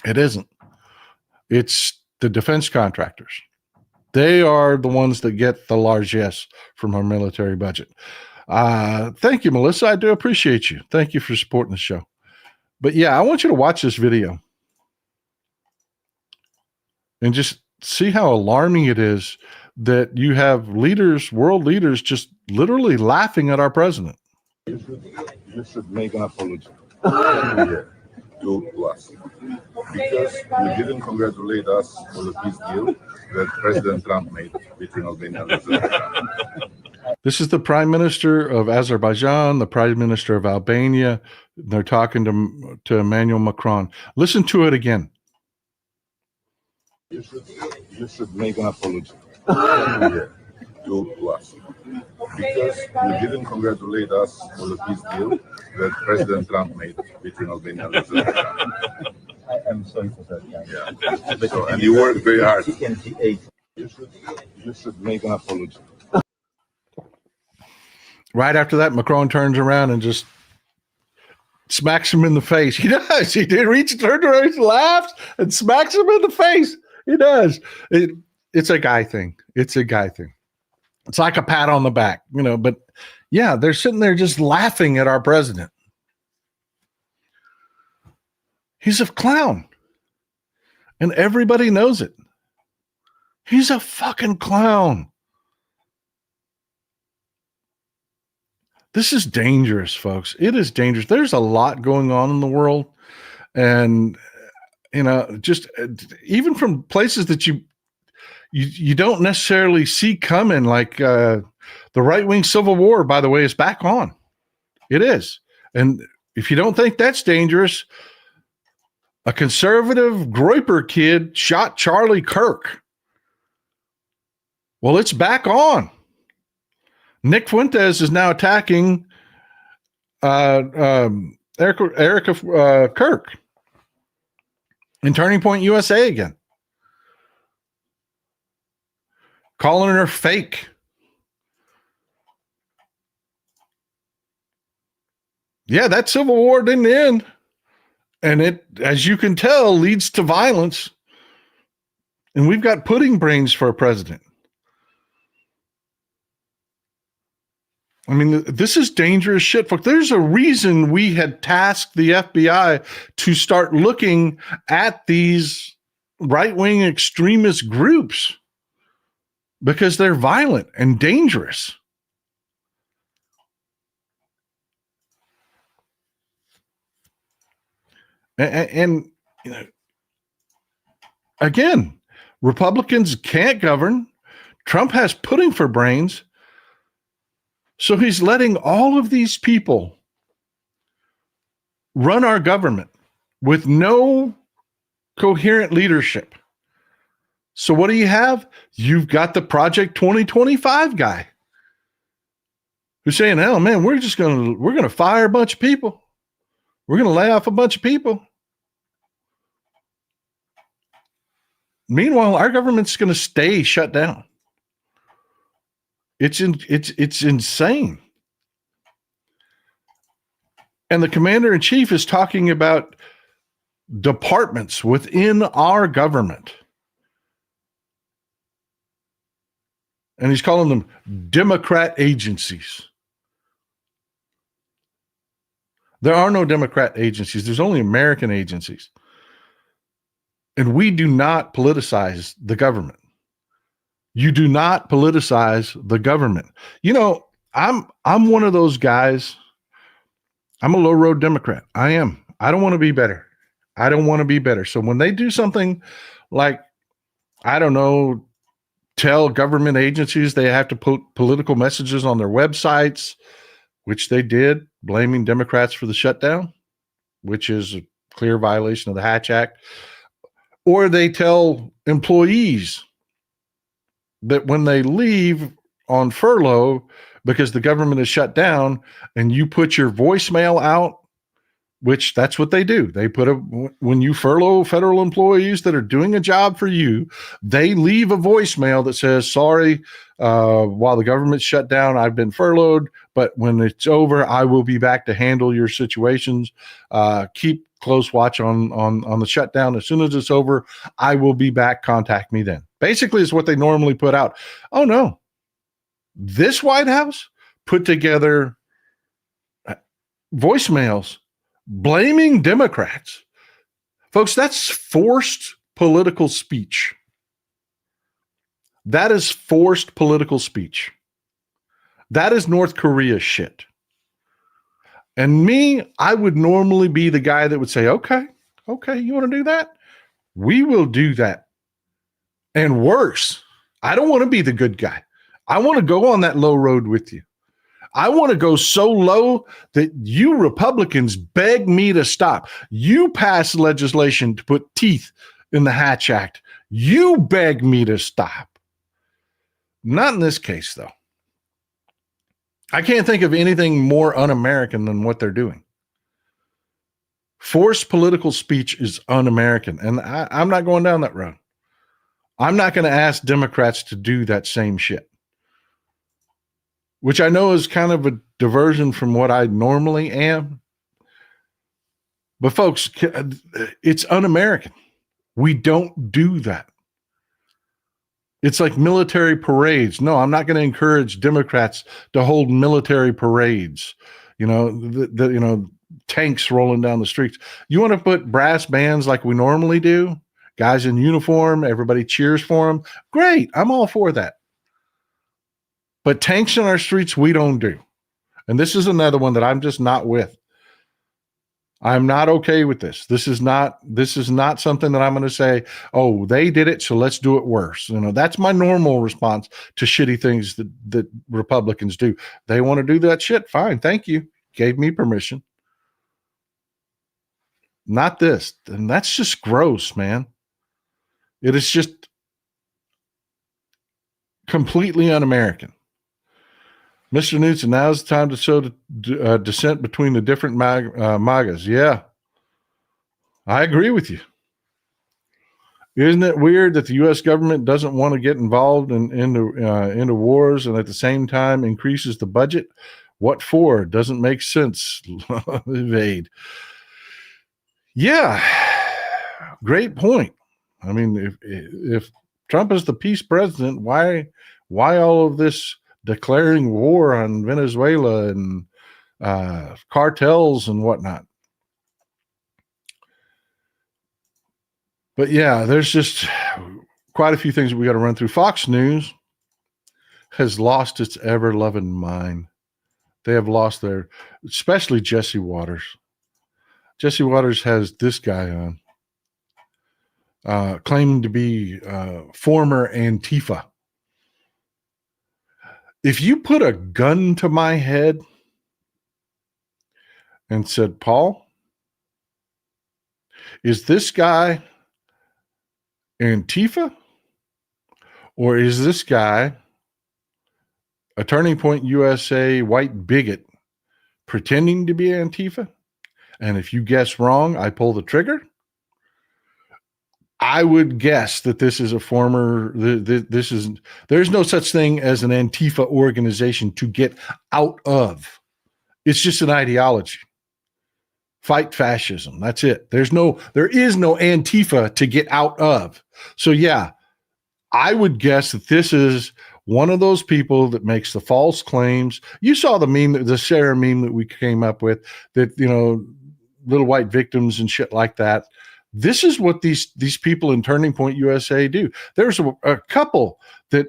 It isn't. It's the defense contractors. They are the ones that get the largesse from our military budget. Thank you, Melissa. I do appreciate you. Thank you for supporting the show. But yeah, I want you to watch this video and just see how alarming it is that you have world leaders, just literally laughing at our president. You should make an apology to us, because you didn't congratulate us for the peace deal that President Trump made between Albania and Azerbaijan. This is the Prime Minister of Azerbaijan, the Prime Minister of Albania. They're talking to Emmanuel Macron. Listen to it again. You should make an apology to us, because you didn't congratulate us for the peace deal that President Trump made between Albania and Azerbaijan. I'm sorry for that. Yeah. So, and you worked very hard. You should make an apology. Right after that, Macron turns around and just smacks him in the face. He does. He did turn around, laughs, and smacks him in the face. He does. It's a guy thing. It's a guy thing. It's like a pat on the back, but yeah, they're sitting there just laughing at our president. He's a clown. And everybody knows it. He's a fucking clown. This is dangerous, folks. It is dangerous. There's a lot going on in the world. And, just even from places that you don't necessarily see coming, like the right-wing civil war, by the way, is back on. It is. And if you don't think that's dangerous, a conservative Groyper kid shot Charlie Kirk. Well, it's back on. Nick Fuentes is now attacking Epstein Erica Kirk in Turning Point USA again, calling her fake. Yeah, that Civil War didn't end. And it, as you can tell, leads to violence. And we've got pudding brains for a president. I mean, this is dangerous shit, folks. There's a reason we had tasked the FBI to start looking at these right-wing extremist groups because they're violent and dangerous. And you know, again, Republicans can't govern. Trump has pudding for brains. So he's letting all of these people run our government with no coherent leadership. So what do you have? You've got the Project 2025 guy who's saying, "Oh man, we're going to fire a bunch of people. We're going to lay off a bunch of people." Meanwhile, our government's going to stay shut down. It's insane. And the commander-in-chief is talking about departments within our government. And he's calling them Democrat agencies. There are no Democrat agencies. There's only American agencies. And we do not politicize the government. You do not politicize the government. You know, I'm one of those guys. I'm a low road Democrat. I am. I don't want to be better. I don't want to be better. So when they do something like, I don't know, tell government agencies they have to put political messages on their websites, which they did, blaming Democrats for the shutdown, which is a clear violation of the Hatch Act. Or they tell employees that when they leave on furlough because the government is shut down and you put your voicemail out, which that's what they do. They when you furlough federal employees that are doing a job for you, they leave a voicemail that says, "Sorry, while the government's shut down, I've been furloughed, but when it's over, I will be back to handle your situations. Keep close watch on the shutdown. As soon as it's over, I will be back. Contact me then." Basically is what they normally put out. Oh no. This White House put together voicemails blaming Democrats. Folks, that's forced political speech. That is forced political speech. That is North Korea shit. And me, I would normally be the guy that would say, okay, you want to do that? We will do that. And worse, I don't want to be the good guy. I want to go on that low road with you. I want to go so low that you Republicans beg me to stop. You pass legislation to put teeth in the Hatch Act. You beg me to stop. Not in this case, though. I can't think of anything more un-American than what they're doing. Forced political speech is un-American, and I'm not going down that road. I'm not going to ask Democrats to do that same shit, which I know is kind of a diversion from what I normally am. But folks, it's un-American. We don't do that. It's like military parades. No, I'm not going to encourage Democrats to hold military parades. You know, tanks rolling down the streets. You want to put brass bands like we normally do? Guys in uniform, everybody cheers for them. Great. I'm all for that. But tanks in our streets, we don't do. And this is another one that I'm just not with. I'm not okay with this. This is not something that I'm going to say, oh, they did it, so let's do it worse. You know, that's my normal response to shitty things that Republicans do. They want to do that shit. Fine. Thank you. Gave me permission. Not this. And that's just gross, man. It is just completely un-American. Mr. Newton, now's the time to show the dissent between the different MAGAs. Yeah, I agree with you. Isn't it weird that the U.S. government doesn't want to get involved into wars and at the same time increases the budget? What for? Doesn't make sense. Evade. Yeah, great point. I mean, if Trump is the peace president, why all of this declaring war on Venezuela and cartels and whatnot? But yeah, there's just quite a few things that we got to run through. Fox News has lost its ever-loving mind. They have lost their, especially Jesse Waters. Jesse Waters has this guy on, claiming to be former Antifa. If you put a gun to my head and said, Paul, is this guy Antifa, or is this guy a Turning Point USA white bigot pretending to be Antifa? And if you guess wrong, I pull the trigger. I would guess that this is a former, there's no such thing as an Antifa organization to get out of. It's just an ideology. Fight fascism. That's it. There is no Antifa to get out of. So yeah, I would guess that this is one of those people that makes the false claims. You saw the meme, the Sarah meme that we came up with, that, little white victims and shit like that. This is what these people in Turning Point USA do. There's a couple that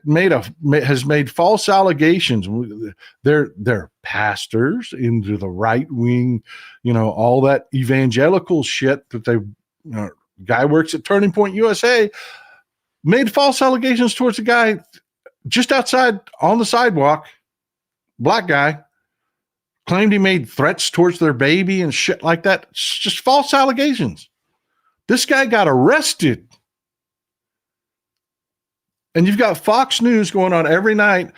has made false allegations. They're pastors into the right wing, all that evangelical shit that they, guy works at Turning Point USA, made false allegations towards a guy just outside on the sidewalk, black guy, claimed he made threats towards their baby and shit like that. It's just false allegations. This guy got arrested. And you've got Fox News going on every night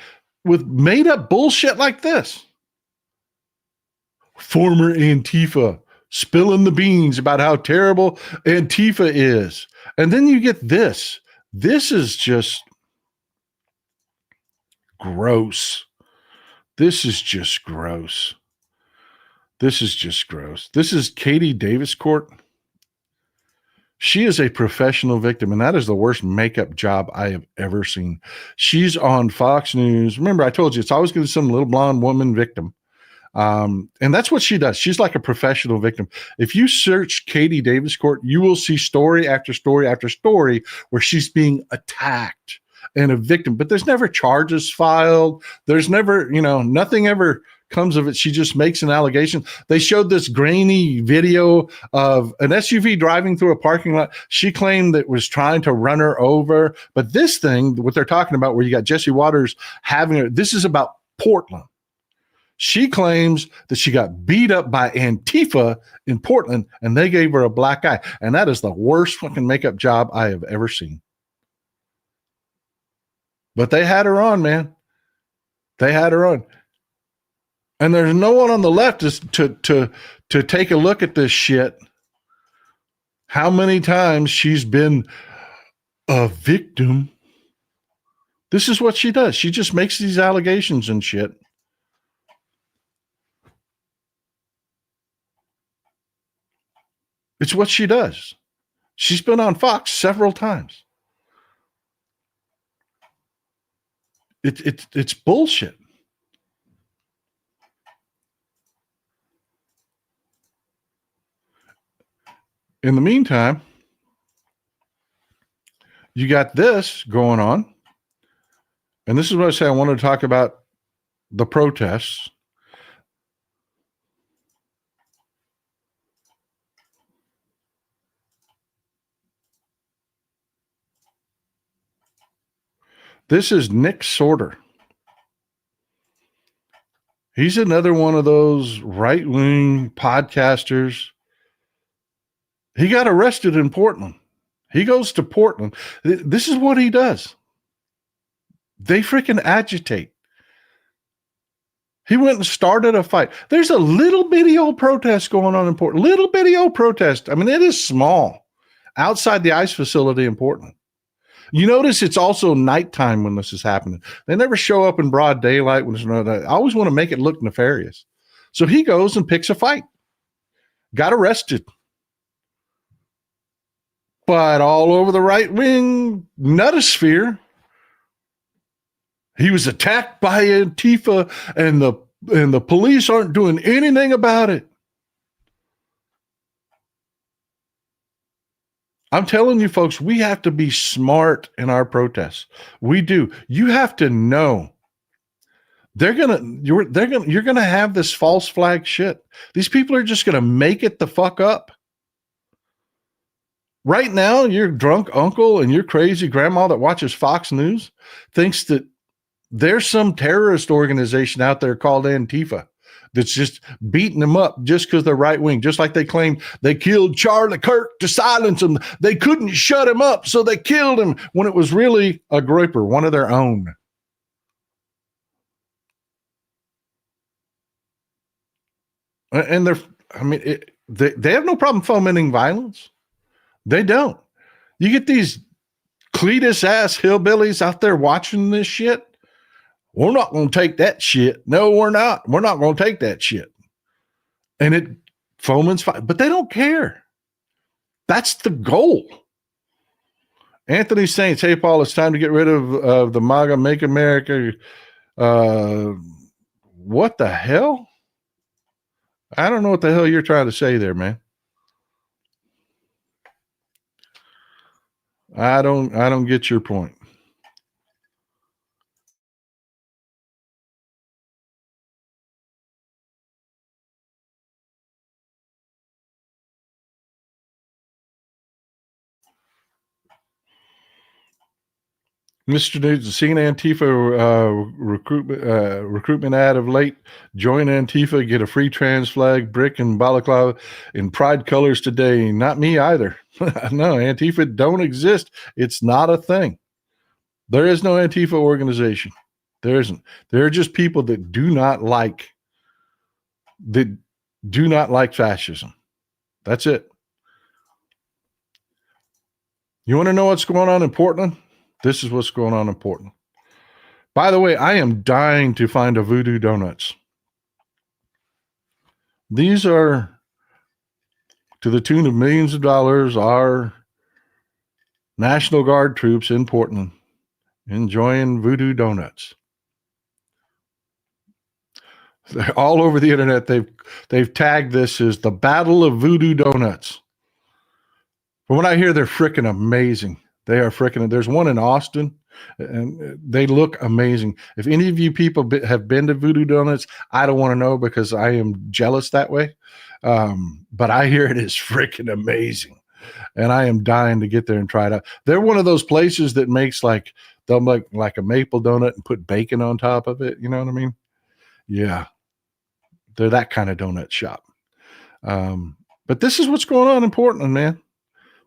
with made up bullshit like this. Former Antifa spilling the beans about how terrible Antifa is. And then you get this. This is just gross. This is just gross. This is Katie Davis Court. She is a professional victim, and that is the worst makeup job I have ever seen. She's on Fox News. Remember, I told you, it's always going to be some little blonde woman victim. And that's what she does. She's like a professional victim. If you search Katie Davis Court, you will see story after story after story where she's being attacked and a victim, but there's never charges filed. There's never, nothing ever comes of it. She just makes an allegation. They showed this grainy video of an SUV driving through a parking lot. She claimed that was trying to run her over. But this thing, what they're talking about, where you got Jesse Waters having her, this is about Portland. She claims that she got beat up by Antifa in Portland and they gave her a black eye. And that is the worst fucking makeup job I have ever seen. But they had her on, man. They had her on. And there's no one on the left to take a look at this shit. How many times she's been a victim. This is what she does. She just makes these allegations and shit. It's what she does. She's been on Fox several times. It's bullshit. In the meantime, you got this going on. And this is what I say. I want to talk about the protests. This is Nick Sorter. He's another one of those right-wing podcasters. He got arrested in Portland. He goes to Portland. This is what he does. They freaking agitate. He went and started a fight. There's a little bitty old protest going on in Portland. Little bitty old protest. I mean, it is small. Outside the ICE facility in Portland. You notice it's also nighttime when this is happening. They never show up in broad daylight. When I always want to make it look nefarious. So he goes and picks a fight. Got arrested. But all over the right-wing nutosphere, he was attacked by Antifa, and the police aren't doing anything about it. I'm telling you, folks, we have to be smart in our protests. We do. You have to know you're gonna have this false flag shit. These people are just gonna make it the fuck up. Right now, your drunk uncle and your crazy grandma that watches Fox News thinks that there's some terrorist organization out there called Antifa that's just beating them up just because they're right wing, just like they claimed they killed Charlie Kirk to silence him. They couldn't shut him up, so they killed him, when it was really a groyper, one of their own. And they have no problem fomenting violence. They don't. You get these Cletus ass hillbillies out there watching this shit. We're not going to take that shit. No, we're not. We're not going to take that shit. And it foments fight, but they don't care. That's the goal. Anthony Saints, hey, Paul, it's time to get rid of the MAGA, Make America. What the hell? I don't know what the hell you're trying to say there, man. I don't get your point. Mr. News, seen Antifa recruitment ad of late. Join Antifa, get a free trans flag, brick, and balaclava in pride colors today. Not me either. No, Antifa don't exist. It's not a thing. There is no Antifa organization. There isn't. There are just people that do not like fascism. That's it. You want to know what's going on in Portland? This is what's going on in Portland. By the way, I am dying to find a Voodoo Donuts. These are, to the tune of millions of dollars, our National Guard troops in Portland enjoying Voodoo Donuts. They're all over the internet. They've tagged this as the Battle of Voodoo Donuts. From what I hear, they're freaking amazing. They are freaking. There's one in Austin, and they look amazing. If any of you people have been to Voodoo Donuts, I don't want to know because I am jealous that way. But I hear it is freaking amazing, and I am dying to get there and try it out. They're one of those places that makes they'll make like a maple donut and put bacon on top of it. You know what I mean? Yeah, they're that kind of donut shop. But this is what's going on in Portland, man.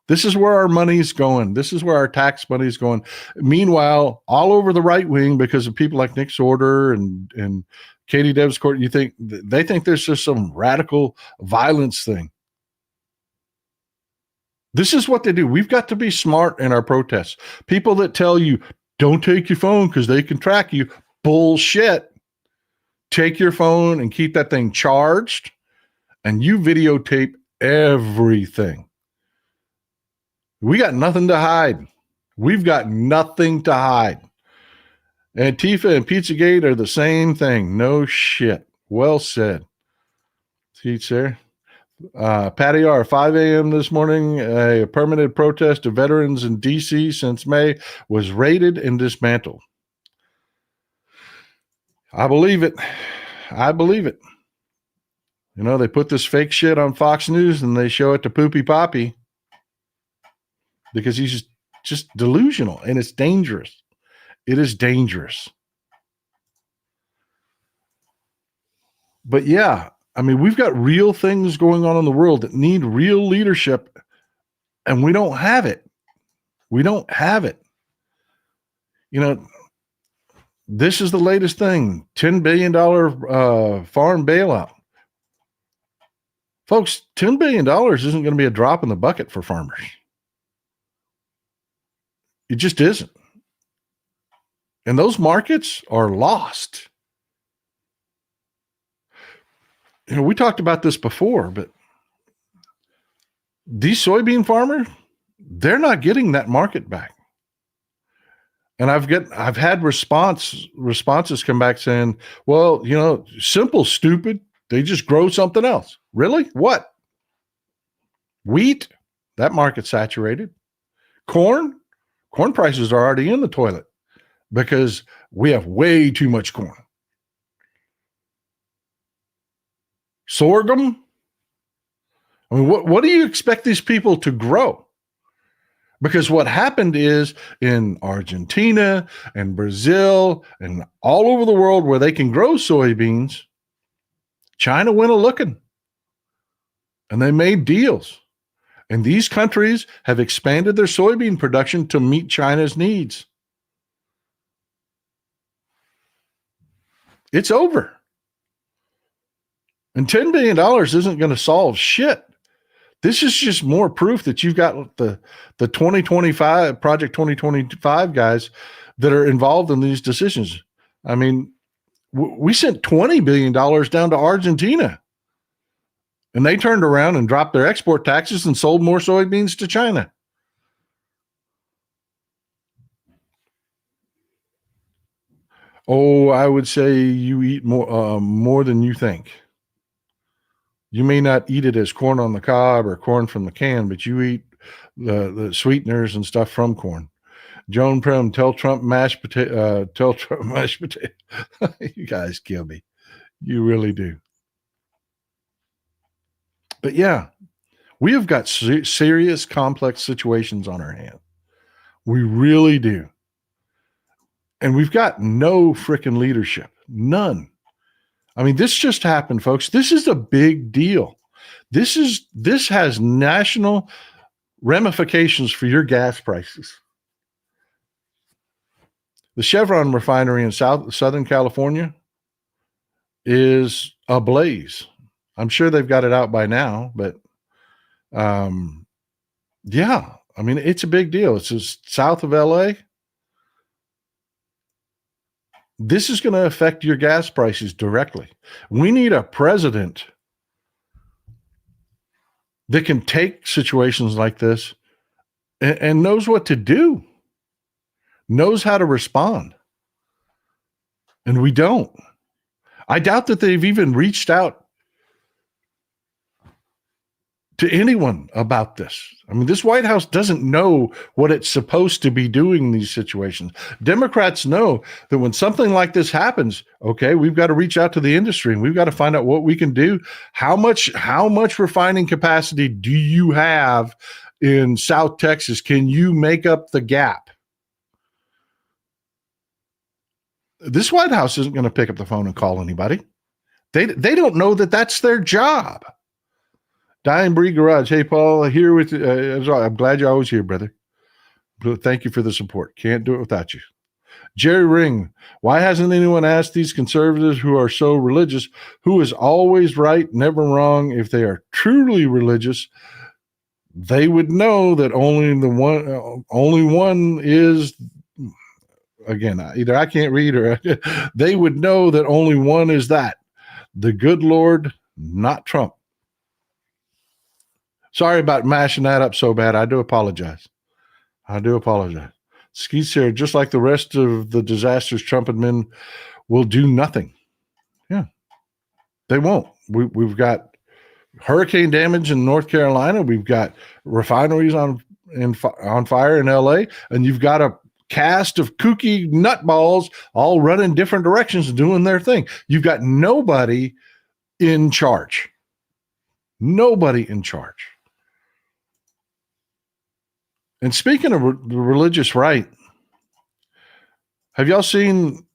This is where our money's going. This is where our tax money is going. Meanwhile, all over the right wing, because of people like Nick Sorter and Katie Devscourt, they think there's just some radical violence thing. This is what they do. We've got to be smart in our protests. People that tell you, don't take your phone because they can track you. Bullshit. Take your phone and keep that thing charged, and you videotape everything. We got nothing to hide. We've got nothing to hide. Antifa and Pizzagate are the same thing. No shit. Well said. See, sir. Patty R, 5 a.m. this morning, a permanent protest of veterans in D.C. since May was raided and dismantled. I believe it. I believe it. You know, they put this fake shit on Fox News and they show it to Poopy Poppy because he's just delusional, and it's dangerous. It is dangerous. But yeah, I mean, we've got real things going on in the world that need real leadership, and we don't have it. We don't have it. You know, This is the latest thing, $10 billion farm bailout. Folks, $10 billion isn't going to be a drop in the bucket for farmers. It just isn't. And those markets are lost. You know, we talked about this before, but these soybean farmers, they're not getting that market back. And I've had responses come back saying, well, you know, simple, stupid. They just grow something else. Really? What? Wheat? That market's saturated. Corn prices are already in the toilet because we have way too much corn. Sorghum? I mean, what do you expect these people to grow? Because what happened is in Argentina and Brazil and all over the world where they can grow soybeans, China went a-looking and they made deals. And these countries have expanded their soybean production to meet China's needs. It's over. And $10 billion isn't going to solve shit. This is just more proof that you've got the 2025 Project 2025 guys that are involved in these decisions. I mean, we sent $20 billion down to Argentina, and they turned around and dropped their export taxes and sold more soybeans to China. Oh, I would say you eat more than you think. You may not eat it as corn on the cob or corn from the can, but you eat the sweeteners and stuff from corn. Joan Prim, tell Trump mashed potato. Tell Trump mashed potato. You guys kill me. You really do. But yeah, we have got serious, complex situations on our hands. We really do. And we've got no freaking leadership. None. I mean, this just happened, folks. This is a big deal. This has national ramifications for your gas prices. The Chevron refinery in Southern California is ablaze. I'm sure they've got it out by now, but yeah, I mean, it's a big deal. It's just south of LA. This is going to affect your gas prices directly. We need a president that can take situations like this and knows what to do, knows how to respond. And we don't. I doubt that they've even reached out to anyone about this. I mean, this White House doesn't know what it's supposed to be doing in these situations. Democrats know that when something like this happens, okay, we've got to reach out to the industry and we've got to find out what we can do. How much refining capacity do you have in South Texas? Can you make up the gap? This White House isn't going to pick up the phone and call anybody. They don't know that that's their job. Dying Bree Garage. Hey, Paul, here with you. I'm glad you're always here, brother. Thank you for the support. Can't do it without you. Jerry Ring. Why hasn't anyone asked these conservatives who are so religious, who is always right, never wrong? If they are truly religious, they would know that only one is. Again, either I can't read or they would know that only one is that. The good Lord, not Trump. Sorry about mashing that up so bad. I do apologize. Skeets here, just like the rest of the disasters, Trump admin will do nothing. Yeah, they won't. We've got hurricane damage in North Carolina. We've got refineries on fire in LA, and you've got a cast of kooky nutballs all running different directions doing their thing. You've got nobody in charge. Nobody in charge. And speaking of the religious right, have y'all seen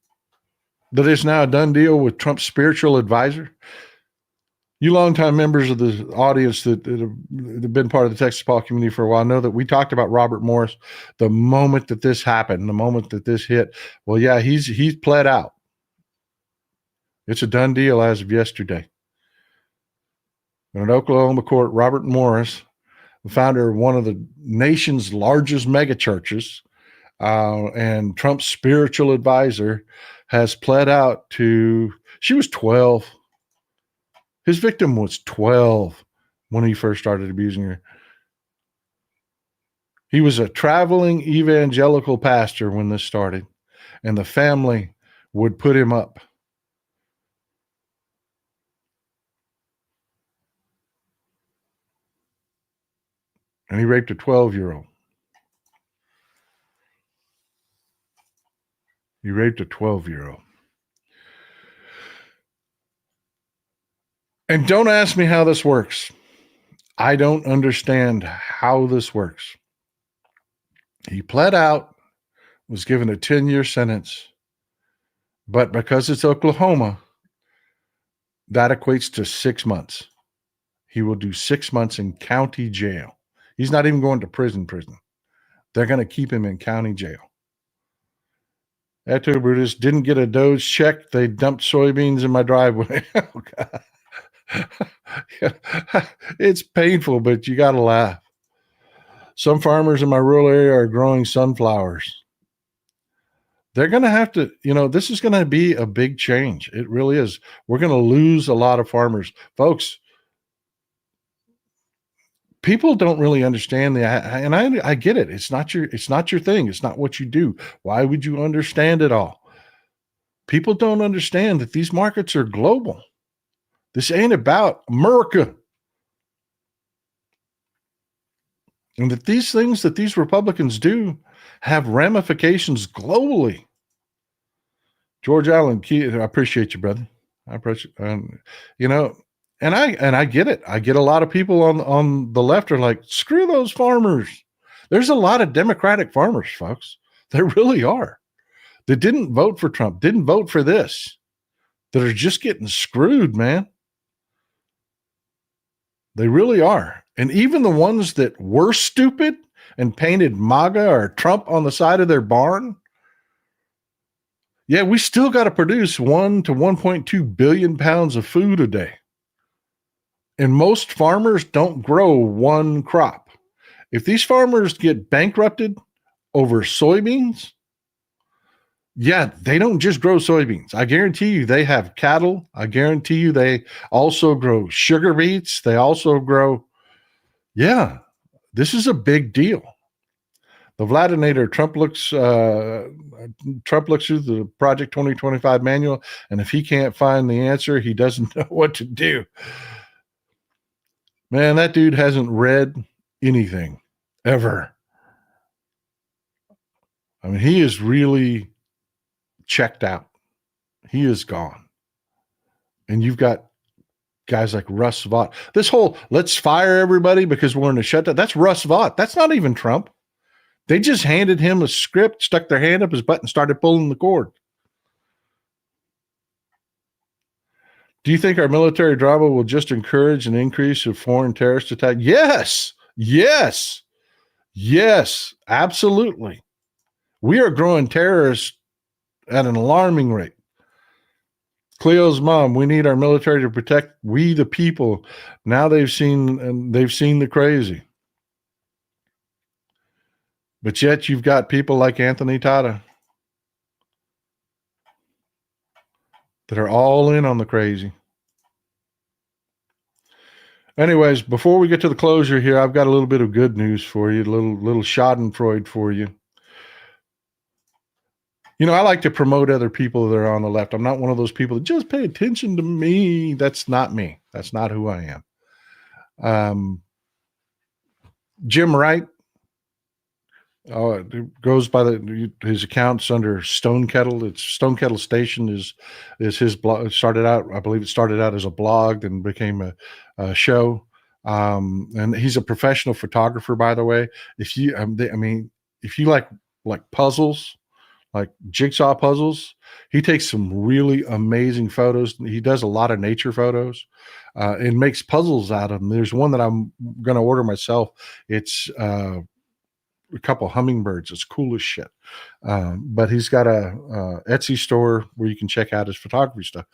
that it's now a done deal with Trump's spiritual advisor? You longtime members of the audience that have been part of the Texas Paul community for a while know that we talked about Robert Morris the moment that this happened, the moment that this hit. Well, yeah, he's pled out. It's a done deal as of yesterday. In an Oklahoma court, Robert Morris, the founder of one of the nation's largest megachurches, and Trump's spiritual advisor, has pled out to, she was 12. His victim was 12 when he first started abusing her. He was a traveling evangelical pastor when this started, and the family would put him up. And he raped a 12-year-old. He raped a 12-year-old. And don't ask me how this works. I don't understand how this works. He pled out, was given a 10-year sentence, but because it's Oklahoma, that equates to 6 months. He will do 6 months in county jail. He's not even going to prison. They're going to keep him in county jail. Eto Brutus didn't get a Doge check. They dumped soybeans in my driveway. Oh, God. It's painful, but you got to laugh. Some farmers in my rural area are growing sunflowers. They're going to have to, this is going to be a big change. It really is. We're going to lose a lot of farmers. Folks, people don't really understand and I get it. It's not your thing. It's not what you do. Why would you understand it all? People don't understand that these markets are global. This ain't about America. And that these things that these Republicans do have ramifications globally. George Allen, I appreciate you, brother. I appreciate, and I get it. I get a lot of people on the left are like, screw those farmers. There's a lot of Democratic farmers, folks. There really are. That didn't vote for Trump, didn't vote for this, that are just getting screwed, man. They really are. And even the ones that were stupid and painted MAGA or Trump on the side of their barn, yeah, we still got to produce 1 to 1.2 billion pounds of food a day. And most farmers don't grow one crop. If these farmers get bankrupted over soybeans, yeah, they don't just grow soybeans. I guarantee you they have cattle. I guarantee you they also grow sugar beets. They also grow, yeah, this is a big deal. The Vladinator, Trump looks through the Project 2025 manual, and if he can't find the answer, he doesn't know what to do. Man, that dude hasn't read anything ever. I mean, he is really checked out. He is gone. And you've got guys like Russ Vought. This whole let's fire everybody because we're in a shutdown, that's Russ Vought. That's not even Trump. They just handed him a script, stuck their hand up his butt, and started pulling the cord. Do you think our military drama will just encourage an increase of foreign terrorist attacks? Yes, absolutely. We are growing terrorists at an alarming rate. Cleo's mom, we need our military to protect we the people. Now they've seen the crazy. But yet you've got people like Anthony Tata that are all in on the crazy. Anyways, before we get to the closure here, I've got a little bit of good news for you, a little schadenfreude for you. I like to promote other people that are on the left. I'm not one of those people that just pay attention to me. That's not me. That's not who I am. Jim Wright goes by his accounts under Stone Kettle. It's Stone Kettle Station is his blog. I believe it started out as a blog, then became a show. And he's a professional photographer, by the way. If you like puzzles, like jigsaw puzzles. He takes some really amazing photos. He does a lot of nature photos and makes puzzles out of them. There's one that I'm going to order myself. It's a couple hummingbirds. It's cool as shit. But he's got a Etsy store where you can check out his photography stuff.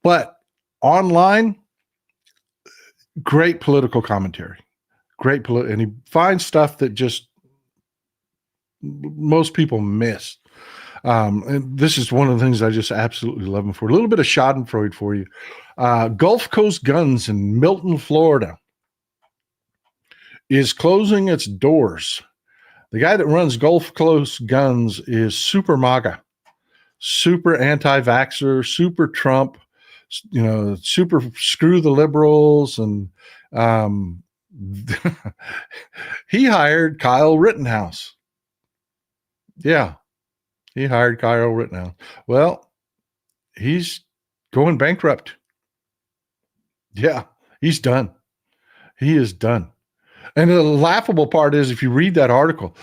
But online, great political commentary. And he finds stuff that just most people miss. And this is one of the things I just absolutely love him for. A little bit of Schadenfreude for you. Gulf Coast Guns in Milton, Florida is closing its doors. The guy that runs Gulf Coast Guns is super MAGA, super anti-vaxxer, super Trump, super screw the liberals. And he hired Kyle Rittenhouse. Yeah, he hired Kyle Rittenhouse. Well, he's going bankrupt. Yeah, he's done. He is done. And the laughable part is, if you read that article,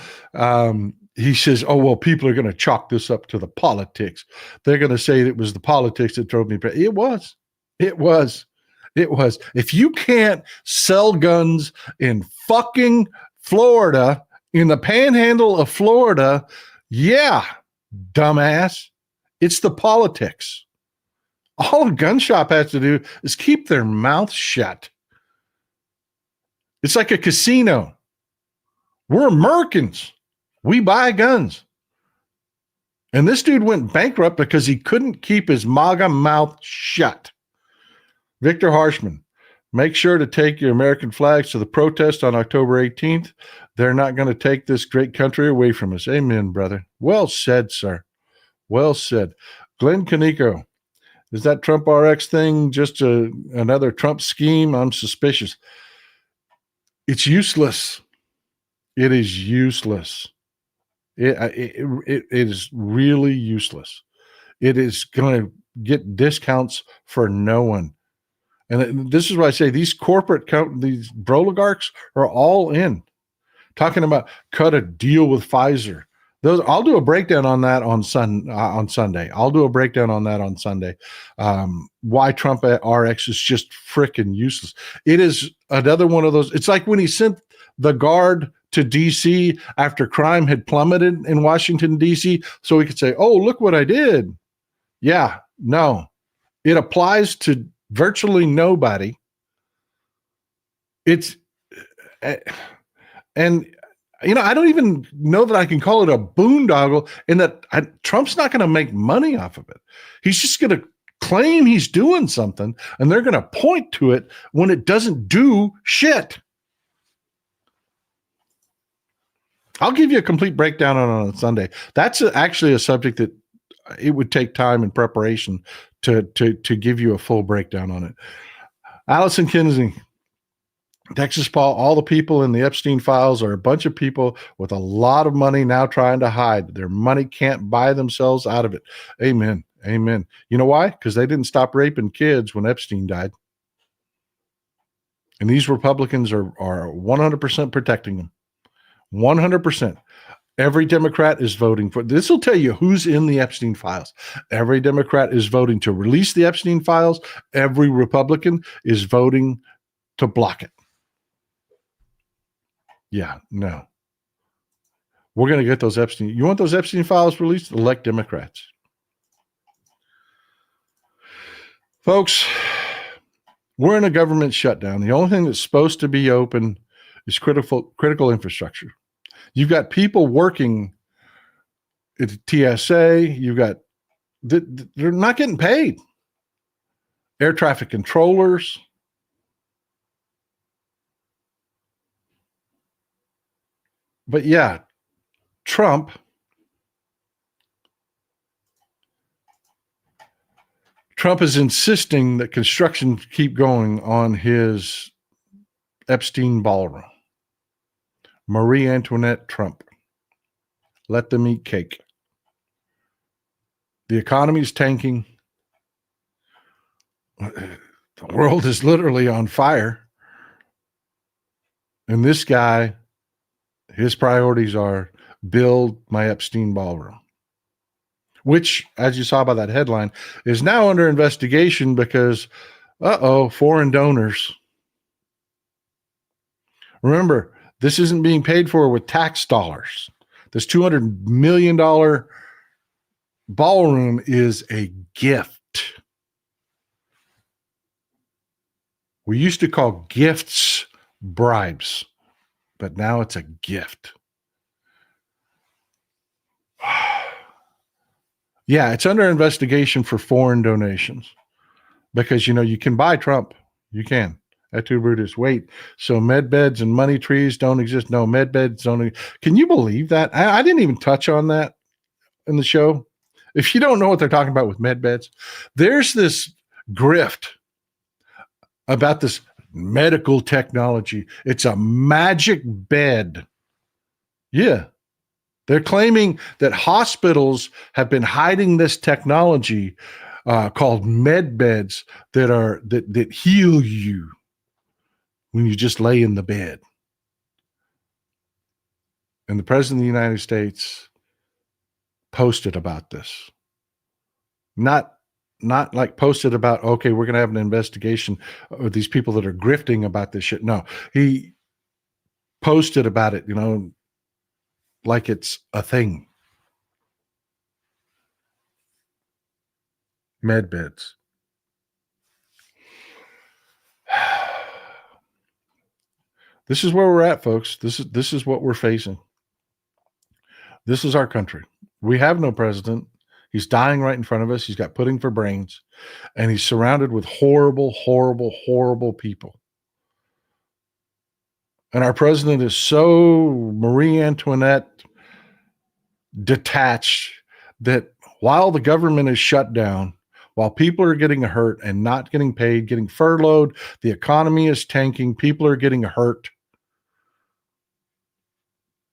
he says, oh, well, people are going to chalk this up to the politics. They're going to say it was the politics that drove me. It was. If you can't sell guns in fucking Florida, in the panhandle of Florida, yeah, dumbass, it's the politics. All a gun shop has to do is keep their mouth shut. It's like a casino. We're Americans. We buy guns. And this dude went bankrupt because he couldn't keep his MAGA mouth shut. Victor Harshman, make sure to take your American flags to the protest on October 18th. They're not going to take this great country away from us. Amen, brother. Well said, sir. Well said. Glenn Canico, is that Trump RX thing just another Trump scheme? I'm suspicious. It's useless. It is useless. It is really useless. It is going to get discounts for no one. And this is why I say these these oligarchs are all in. Talking about cut a deal with Pfizer. I'll do a breakdown on that on Sunday. I'll do a breakdown on that on Sunday. Why Trump RX is just freaking useless. It is another one of those. It's like when he sent the guard to D.C. after crime had plummeted in Washington, D.C., so he could say, oh, look what I did. Yeah, no. It applies to virtually nobody. I don't even know that I can call it a boondoggle, in that Trump's not going to make money off of it. He's just going to claim he's doing something, and they're going to point to it when it doesn't do shit. I'll give you a complete breakdown on Sunday. That's actually a subject that it would take time and preparation to give you a full breakdown on it. Allison Kinsey, Texas Paul, all the people in the Epstein files are a bunch of people with a lot of money now trying to hide. Their money can't buy themselves out of it. Amen. Amen. You know why? Because they didn't stop raping kids when Epstein died. And these Republicans are 100% protecting them. 100%. Every Democrat is voting for this. Will tell you who's in the Epstein files. Every Democrat is voting to release the Epstein files. Every Republican is voting to block it. Yeah, no. We're going to get those Epstein. You want those Epstein files released? Elect Democrats. Folks, we're in a government shutdown. The only thing that's supposed to be open is critical infrastructure. You've got people working at TSA. You've got, they're not getting paid. Air traffic controllers. But yeah, Trump is insisting that construction keep going on his Epstein Ballroom. Marie Antoinette Trump. Let them eat cake. The economy is tanking. The world is literally on fire. And this guy, his priorities are build my Epstein Ballroom. which, as you saw by that headline, is now under investigation because, foreign donors. Remember, this isn't being paid for with tax dollars. This $200 million ballroom is a gift. We used to call gifts bribes, but now it's a gift. Yeah, it's under investigation for foreign donations because, you can buy Trump. You can. Et tu, Brutus. Wait, so med beds and money trees don't exist? No, med beds don't. Can you believe that? I didn't even touch on that in the show. If you don't know what they're talking about with med beds, there's this grift about this medical technology. It's a magic bed. Yeah. They're claiming that hospitals have been hiding this technology called med beds that heal you when you just lay in the bed. And the President of the United States posted about this. Not like posted about, okay, we're going to have an investigation of these people that are grifting about this shit. No, he posted about it, like it's a thing. Med beds. This is where we're at, folks. This is what we're facing. This is our country. We have no president. He's dying right in front of us. He's got pudding for brains, and he's surrounded with horrible, horrible, horrible people. And our president is so Marie Antoinette detached that while the government is shut down, while people are getting hurt and not getting paid, getting furloughed, the economy is tanking, people are getting hurt,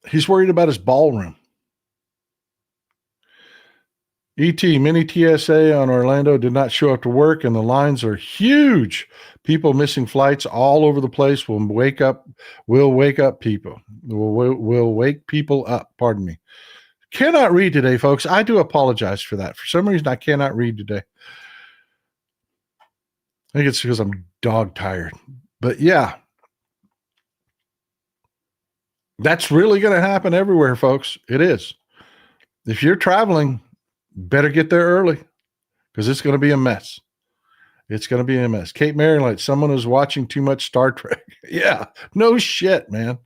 he's worried about his ballroom. Mini TSA on Orlando did not show up to work, and the lines are huge. People missing flights all over the place will wake up people. Will wake people up. Pardon me. Cannot read today, folks. I do apologize for that. For some reason, I cannot read today. I think it's because I'm dog tired. But yeah, that's really going to happen everywhere, folks. It is. If you're traveling, better get there early because it's going to be a mess. It's going to be a mess. Kate Maryland, someone who's watching too much Star Trek. Yeah, no shit, man.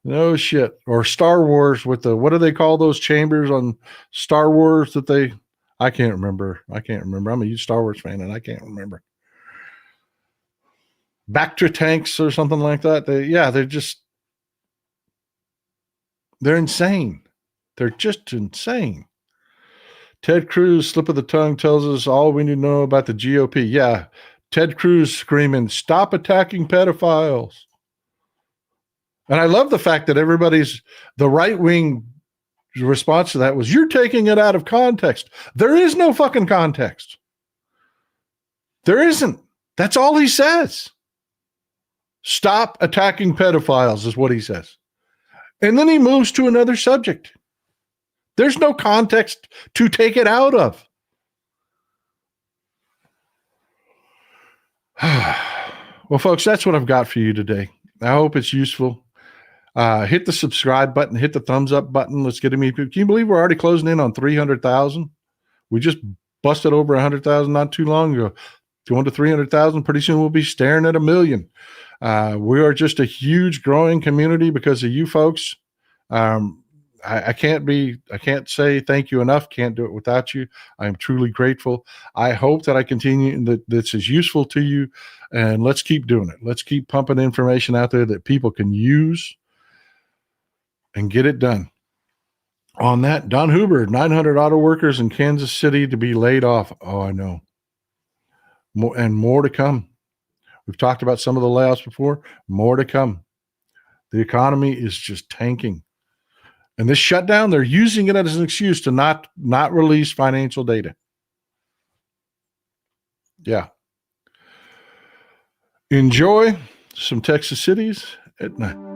No shit. Or Star Wars with the, what do they call those chambers on Star Wars that they, I can't remember. I'm a huge Star Wars fan and I can't remember. Bactra tanks or something like that. They're insane. They're just insane. Ted Cruz, slip of the tongue, tells us all we need to know about the GOP. Yeah, Ted Cruz screaming, stop attacking pedophiles. And I love the fact that the right-wing response to that was, you're taking it out of context. There is no fucking context. There isn't. That's all he says. Stop attacking pedophiles is what he says. And then he moves to another subject. There's no context to take it out of. Well, folks, that's what I've got for you today. I hope it's useful. Hit the subscribe button, hit the thumbs up button. Let's get him. Can you believe we're already closing in on 300,000? We just busted over 100,000 not too long ago. Going to 300,000. Pretty soon we'll be staring at 1 million. We are just a huge growing community because of you folks. I can't say thank you enough. Can't do it without you. I'm truly grateful. I hope that I continue and that this is useful to you, and let's keep doing it. Let's keep pumping information out there that people can use and get it done. On that, Don Huber, 900 auto workers in Kansas City to be laid off. Oh, I know. More to come. We've talked about some of the layoffs before. More to come. The economy is just tanking. And this shutdown, they're using it as an excuse to not release financial data. Yeah. Enjoy some Texas cities at night.